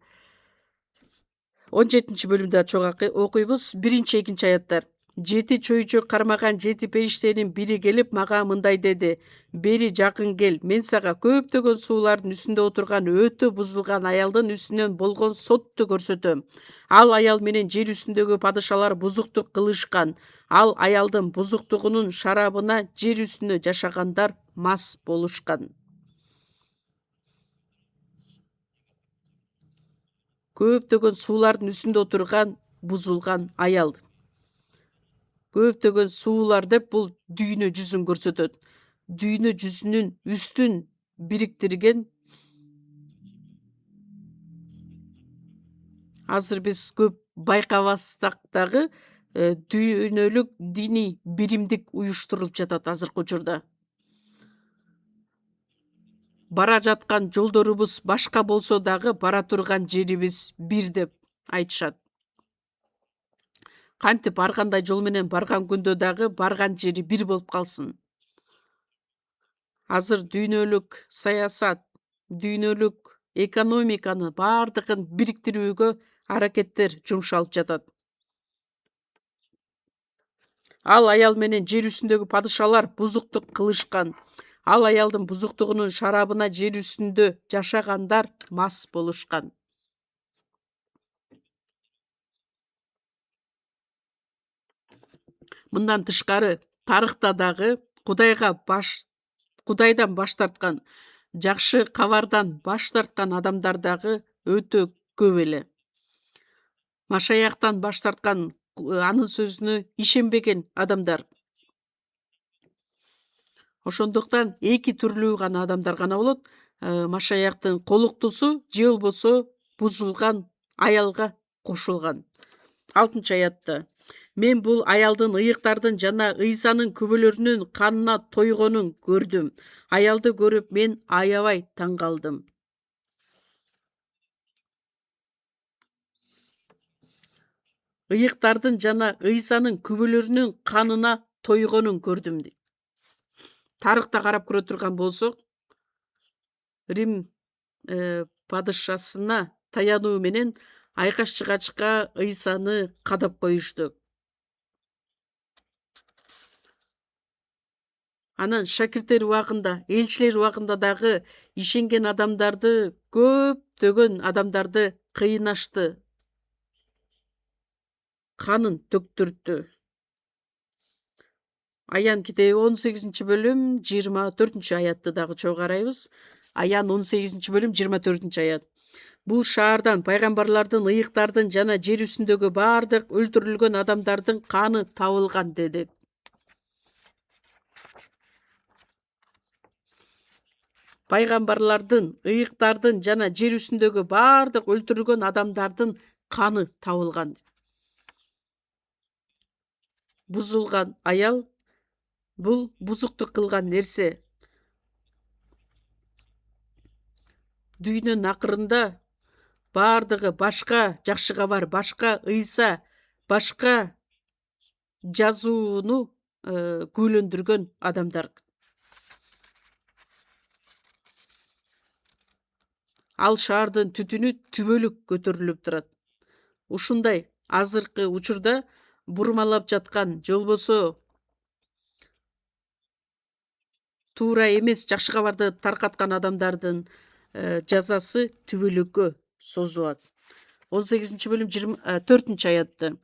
17 бөлүмдө чогуу окуйбуз. 1-2 аяттар. 7 чөйчө кармаган 7 периштенин бири келип мага мындай деди: бери жакын кел, мен сага көптөгөн суулардын үстүндө отурган өтө бузулган аялдын үстүнөн болгон сотту көрсөтөм. Ал аял менен жер үстүндөгү падышалар бузуктук кылышкан. Ал аялдын бузуктугунун шарабына жер үстүндө жашагандар мас болушкан. Көптөгөн суулардын үстүндө отурган бузулган аял. Көптөгөн суулар деп бул дүйнө жүзүн көрсөтөт. Дүйнө жүзүнүн үстүн бириктирген. Азыр биз көп байкабастак дагы дүйнөлүк диний биримдик уюштурулуп жатат азыркы учурда. Бара жаткан жолдорубуз башка болсо дагы бара турган жерибиз бир деп айтышат. Кантип ар кандай жол менен барган күндө дагы барган жери бир болуп калсын. Азыр дүйнөлүк саясат, дүйнөлүк экономиканы бардыгын бириктирүүгө аракеттер жумшалып жатат. Ал аял менен жер үстүндөгү падышалар бузуктук кылышкан. Ал аялдын бузуктугунун шарабына жер үстүндө жашагандар мас болушкан. Мындан тышкары тарыхта дагы Кудайдан баш тарткан, жакшы кабардан баш тарткан адамдар дагы өтө көп эле. Машаяктан баш тарткан, анын сөзүнө ишенбеген адамдар. Ошондуктан эки түрлүү гана адамдар гана болот. Машаяктын колуктусу же болбосо бузулган аялга кошулган. 6 аятта. Мен бул аялдын ыйыктардын жана ыйсанын күбөлөрүнүн канына тойгонун көрдүм. Аялды көрүп мен аябай таң калдым. Ыйыктардын жана ыйсанын күбөлөрүнүн канына тойгонун көрдүм. Тарыхта карап көрө турган болсок, Рим падышасына таянуу менен айкаш-чыгачка ыйсаны кадап коюшту. Анан шакирттер убагында, элчилер убагында дагы ишенген адамдарды, көптөгөн адамдарды кыйнашты, канын төктүрдү. Аян китеби 18 бөлүм 24 аятты дагы чогуу карайбыз. Аян 18 бөлүм 24 аят. Бул шаардан пайгамбарлардын ыйыктардын жана жер үстүндөгү бардык өлтүрүлгөн адамдардын каны табылган деди. Пайгамбарлардын, ыйыктардын жана жер үстүндөгү бардык өлтүрүлгөн адамдардын каны табылган. Бузулган аял бул бузуктук кылган нерсе. Дүйнөнүн акырында бардыгы башка жакшы кабар, башка ыйса, башка жазууну күбөлөндүргөн адамдар. Ал шаардын түтүнү түбөлүк көтөрүлүп турат. Ушундай азыркы учурда бурмалап жаткан, же болбосо туура эмес жакшы кабарды таркаткан адамдардын жазасы түбөлүккө созулат. 18-бөлүм 4-аятты.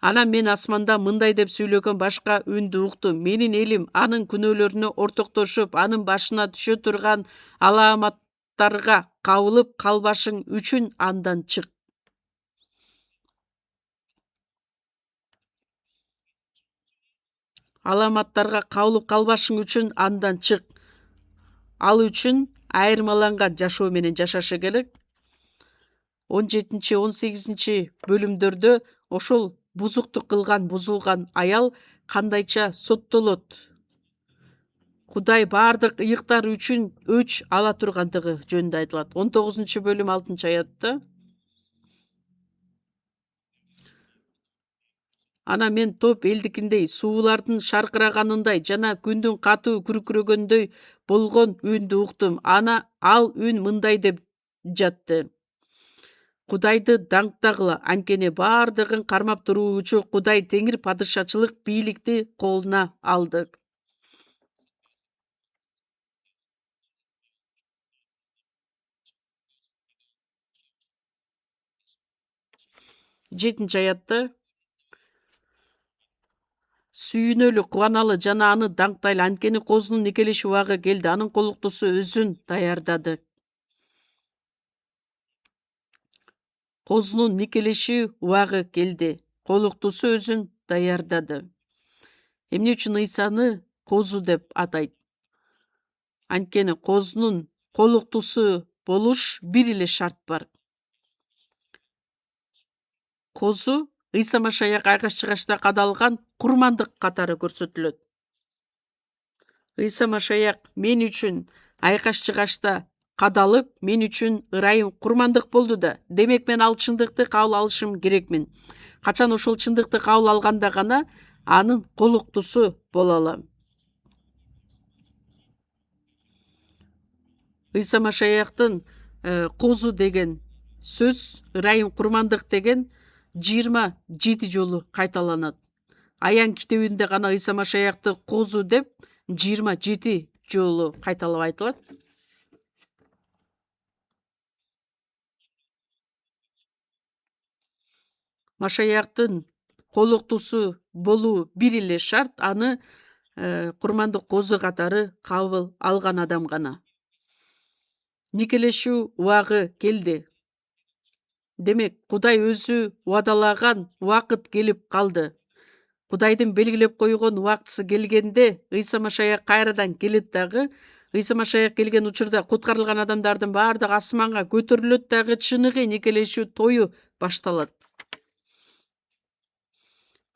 Анан мен асманда мындай деп сүйлөгөн башка үндү уктум. Менин элим анын күнөөлөрүнө ортоктошуп, анын башына түшө турган аламаттарга кабылып калбашың үчүн андан чык. Аламаттарга кабылып калбашың үчүн андан чык. Ал үчүн айырмаланган жашоо менен жашашы керек. 17-18 бөлүмдөрдө ошол бузуктук кылган бузулган аял кандайча соттолот, Кудай баардык ыйыктар үчүн өч ала тургандыгы жөнүндө айтылат. 19-бөлүм 6-аятта. Ана мен топ элдикиндей, суулардын шаркыраганындай жана күндүн катуу күркүрөгөндөй болгон үндү уктум. Ал үн мындай деп жатты. Кудайды даңктагыла, анткени баардыгын кармап туруучу Кудай теңир падышачылык бийликти колуна алды. Жетинчи аятта. Сүйүнөлү, кубаналы жана аны даңктайлы, анткени козунун никелеши убагы келди, анын колуктусу өзүн даярдады. Козунун никелеши убагы келди, колуктусу өзүн даярдады. Эмне үчүн Ыйсаны козу деп атайт? Анткени козунун колуктусу болуш бир эле шарт бар. Козу Ыйса Машаяк айкаш чыгашта кадалган курмандык катары көрсөтүлөт. Ыйса Машаяк мен үчүн айкаш чыгашта кадалып, мен үчүн ырайым курмандык болду да. Демек мен ал чындыкты кабыл алышым керекмин. Качан ошол чындыкты кабыл алганда гана анын колуктусу боло алам. Ыйса Машаяктын козу деген сөз, ырайым курмандык деген 27 жолу кайталанат. Аян китебинде гана Ыйса Машаякты козу деп 27 жолу кайталап айтылат. Машаяктын колуктусу болуу бир эле шарт, аны курмандык козу катары кабыл алган адам гана. Никелешүү убагы келди. Демек, Кудай өзү убадалаган убакыт келип калды. Кудайдын белгилеп койгон убактысы келгенде Ыйса Машаяк кайрадан келет дагы. Ыйса Машаяк келген учурда куткарылган адамдардын баардыгы асманга көтөрүлөт дагы, чыныгы никелешүү тою башталат.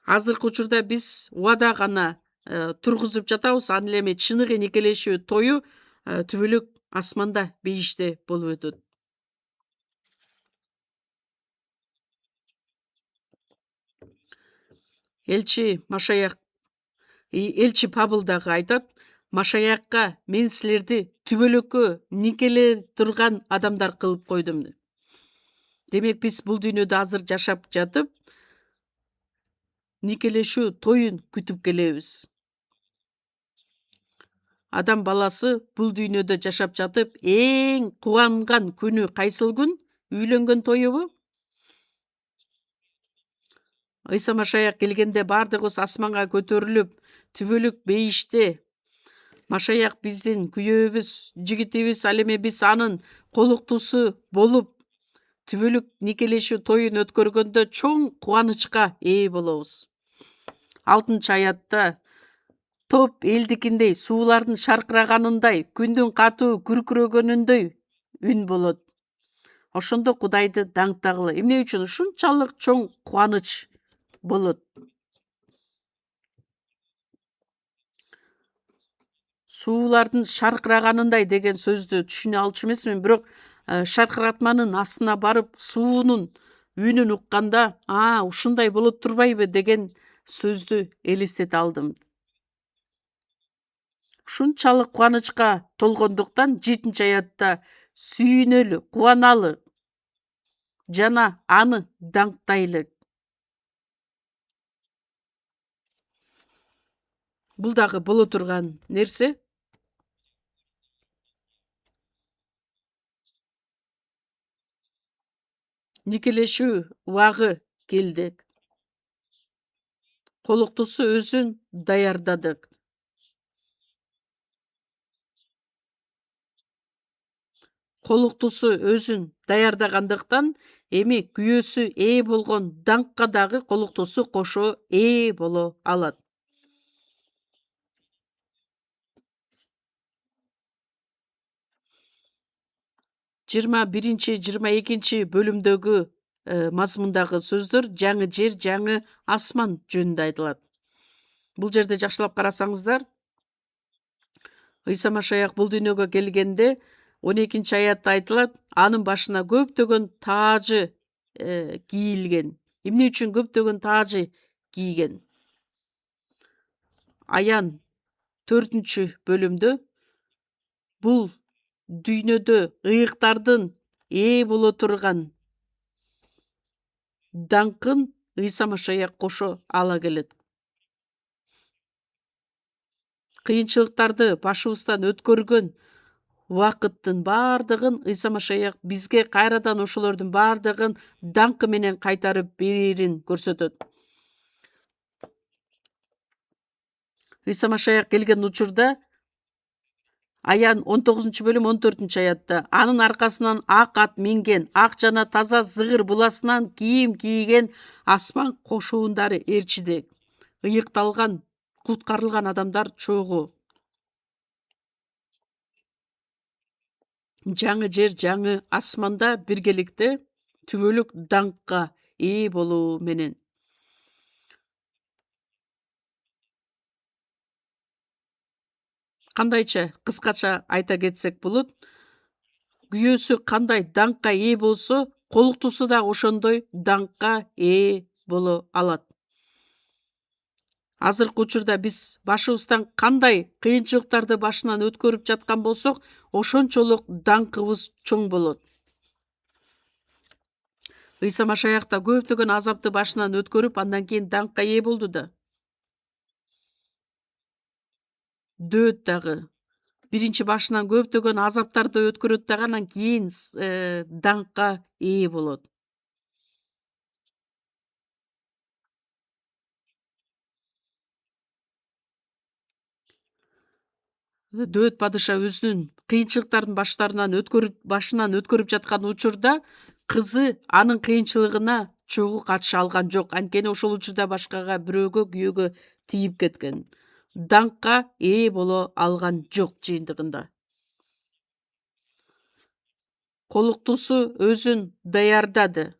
Азыркы учурда биз убада гана тургузуп жатабыз, ал эми чыныгы никелешүү тою түбөлүк асманда бейиште болуп өтөт. Элчи Павыл дагы айтат, Машаякка мен силерди түбөлүккө никеле турган адамдар кылып койдум. Демек биз бул дүйнөдө азыр жашап жатып, никелешүү тоюн күтүп келебиз. Адам баласы бул дүйнөдө жашап жатып эң кубанган күнү кайсыл күн? Үйлөнгөн тоюбу? Ыйса Машаяк келгенде баардыгыбыз асманга көтөрүлүп, түбөлүк бейиште Машаяк биздин күйөөбүз, жигитибиз, ал эми биз анын колуктусу болуп, түбөлүк никелешүү тоюн өткөргөндө чоң кубанычка ээ болобуз. 6-аятта. Топ элдикиндей, суулардын шаркыраганындай, күндүн катуу күркүрөгөнүндөй үн болот. Ошондо Кудайды даңктагыла. Эмне үчүн ушунчалык чоң кубаныч болот? Суулардын шаркыраганындай деген сөздү түшүнө алчу эмесмин, бирок шаркыратманын астына барып суунун үнүн укканда, ушундай болот турбайбы деген сөздү элестете алдым. Ушунчалык кубанычка толгондуктан 7-аятта сүйүнөлү, кубаналы жана аны даңктайлы. Бул дагы боло турган нерсе. никелешүү убагы келди. Колуктусу өзүн даярдадык. Колуктусу өзүн даярдагандыктан эми күйөөсү ээ болгон даңкка дагы колуктусу кошо ээ боло алат. 21-22 бөлүмдөгү мазмундагы сөздөр жаңы жер, жаңы асман жөнүндө айтылат. Бул жерде жакшылап карасаңыздар, Ыйса Машаяк бул дүйнөгө келгенде 12 аятта айтылат, анын башына көптөгөн таажы кийилген. Эмне үчүн көптөгөн таажы кийген? Аян 4-бөлүмдө бул дүйнөдө ыйыктардын ээ боло турган даңкын Ыйса Машаяк кошо ала келет. Кыйынчылыктарды башыбыздан өткөргөн убакыттын баардыгын Ыйса Машаяк бизге кайрадан ошолордун баардыгын даңкы менен кайтарып берерин көрсөтөт. Ыйса Машаяк келген учурда Аян 19-бөлүм 14-аятта анын аркасынан ак ат минген, ак жана таза зыгыр буласынан кийим кийген асман кошуундары ээрчиди. Ыйыкталган, куткарылган адамдар чогуу. Жаңы жер, жаңы асманда биргеликте түбөлүк даңкка ээ болуу менен. Кандайча кыскача айта кетсек болот, күйөөсү кандай даңкка ээ болсо, колуктусу да ошондой даңкка ээ боло алат. Азыркы учурда биз башыбыздан кандай кыйынчылыктарды башынан өткөрүп жаткан болсок, ошончолук даңкыбыз чоң болот. Ыйса Машаяк да көптөгөн азапты башынан өткөрүп, андан кийин даңкка ээ болду да. Дөөт дагы биринчи башынан көптөгөн азаптарды өткөрөт дагы, анан кийин даңкка ээ болот. Дөөт падыша өзүнүн кыйынчылыктардын башынан өткөрүп жаткан учурда кызы анын кыйынчылыгына чогуу катыша алган жок. Анткени ошол учурда башкага бирөөгө күйөөгө тийип кеткен. Даңкка ээ боло алган жок жыйынтыгында. Колуктусу өзүн даярдады.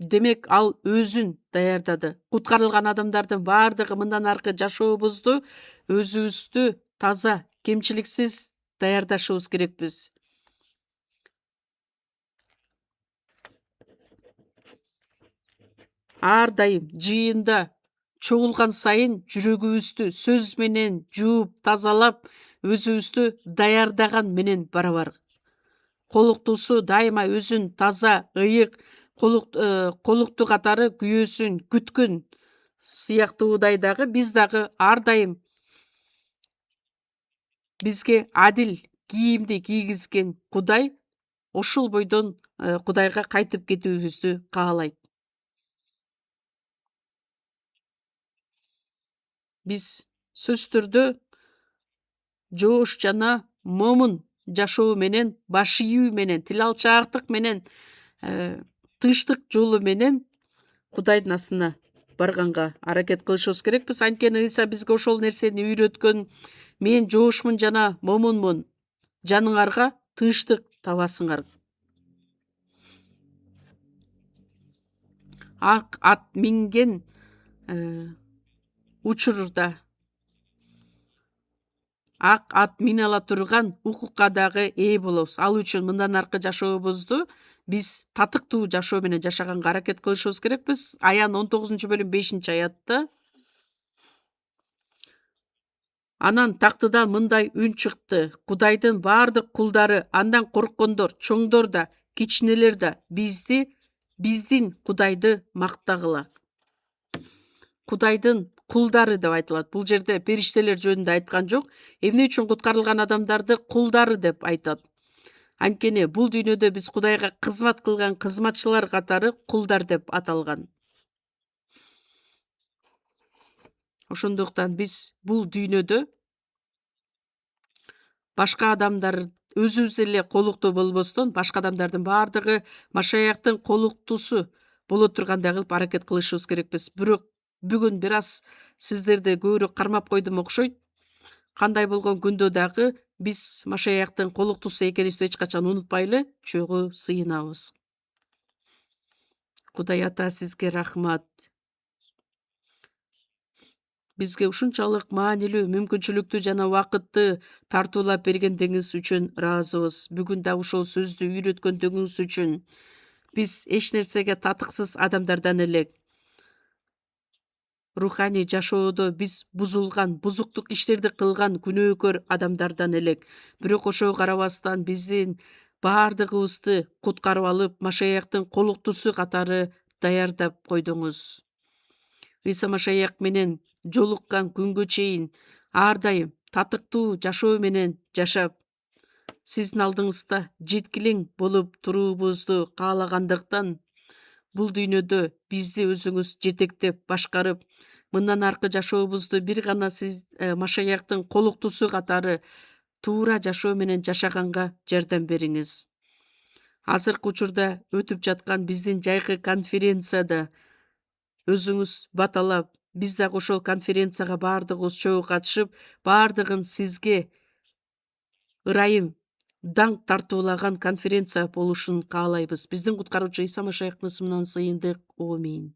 Демек ал өзүн даярдады. Куткарылган адамдардын баардыгы мындан аркы жашообузду өзүбүздү таза, кемчиликсиз даярдашыбыз керекпиз. Ар дайым жыйында чогулган сайын жүрөгүбүздү сөз менен жууп, тазалап, өзүбүздү даярдаган менен барабар. Колуктусу дайыма өзүн таза, ыйык, колукту катары күйөөсүн күткөн сыяктуудай дагы биз дагы ар дайым бизге адил кийимди кийгизген Кудай ошол бойдон Кудайга кайтып кетүүбүздү каалайт. Биз сөзсүз түрдө жоош жана момун жашоо менен, баш ийүү менен, тил алчаактык менен, тынчтык жолу менен Кудайдын асына барганга аракет кылышыбыз керекпиз. Анткени Ыйса бизге ошол нерсени үйрөткөн. Мен жоошмун жана момунмун. Жаныңарга тынчтык табасыңар. Ак ат минген учурда ак ат мине ала турган укукка дагы ээ болобуз. Ал үчүн мындан аркы жашообузду биз татыктуу жашоо менен жашаганга аракет кылышыбыз керекпиз. Аян 19-бөлүм 5-аятта анан тактыдан мындай үн чыкты. Кудайдын баардык кулдары, андан корккондор, чоңдор да, кичинелер да биздин Кудайды мактагыла. Кудайдын кулдары деп айтылат. Бул жерде периштелер жөнүндө айткан жок. Эмне үчүн куткарылган адамдарды кулдары деп айтат? Анткени бул дүйнөдө биз Кудайга кызмат кылган кызматчылар катары кулдар деп аталган. Ошондуктан биз бул дүйнөдө башка адамдар өзүбүз эле колуктуу болбостон, башка адамдардын баардыгы Машаяктын колуктуусу боло тургандай кылып аракет кылышыбыз керекпиз. Бирок бүгүн бир аз сиздерди көбүрөөк кармап койдум окшойт. Кандай болгон күндө дагы биз Машаяктын колуктуусу экенибизди эч качан унутпайлы, чогуу сыйынабыз. Кудай Ата, сизге рахмат. Бизге ушунчалык маанилүү, мүмкүнчүлүктүү жана убакытты тартуулап бергендигиңиз үчүн ыраазыбыз. Бүгүн да ушул сөздү үйрөткөндүгүңүз үчүн. Биз эч нерсеге татыксыз адамдардан элек. Руханий жашоодо биз бузулган, бузуктук иштерди кылган күнөөкөр адамдардан элек. Бирок ошого карабастан биздин баардыгыбызды куткарып алып, Машаяктын колуктуусу катары даярдап койдуңуз. Ыйса Машаяк менен жолуккан күнгө чейин ар дайым татыктуу жашоо менен жашап, сиздин алдыңызда жеткилең болуп туруубузду каалагандыктан бул дүйнөдө бизди өзүңүз жетектеп, башкарып, мындан аркы жашообузду бир гана сиз Машаяктын колуктуусу катары туура жашоо менен жашаганга жардам бериңиз. Азыркы учурда өтүп жаткан биздин жайкы конференцияда өзүңүз баталап, биз дагы ошол конференцияга баардыгыбыз чогуу катышып, баардыгын сизге ырайым, даңк тартуулаган конференция болушун каалайбыз. Биздин куткаруучу Ыйса Машаяктын ысымынан сыйындык. Аминь.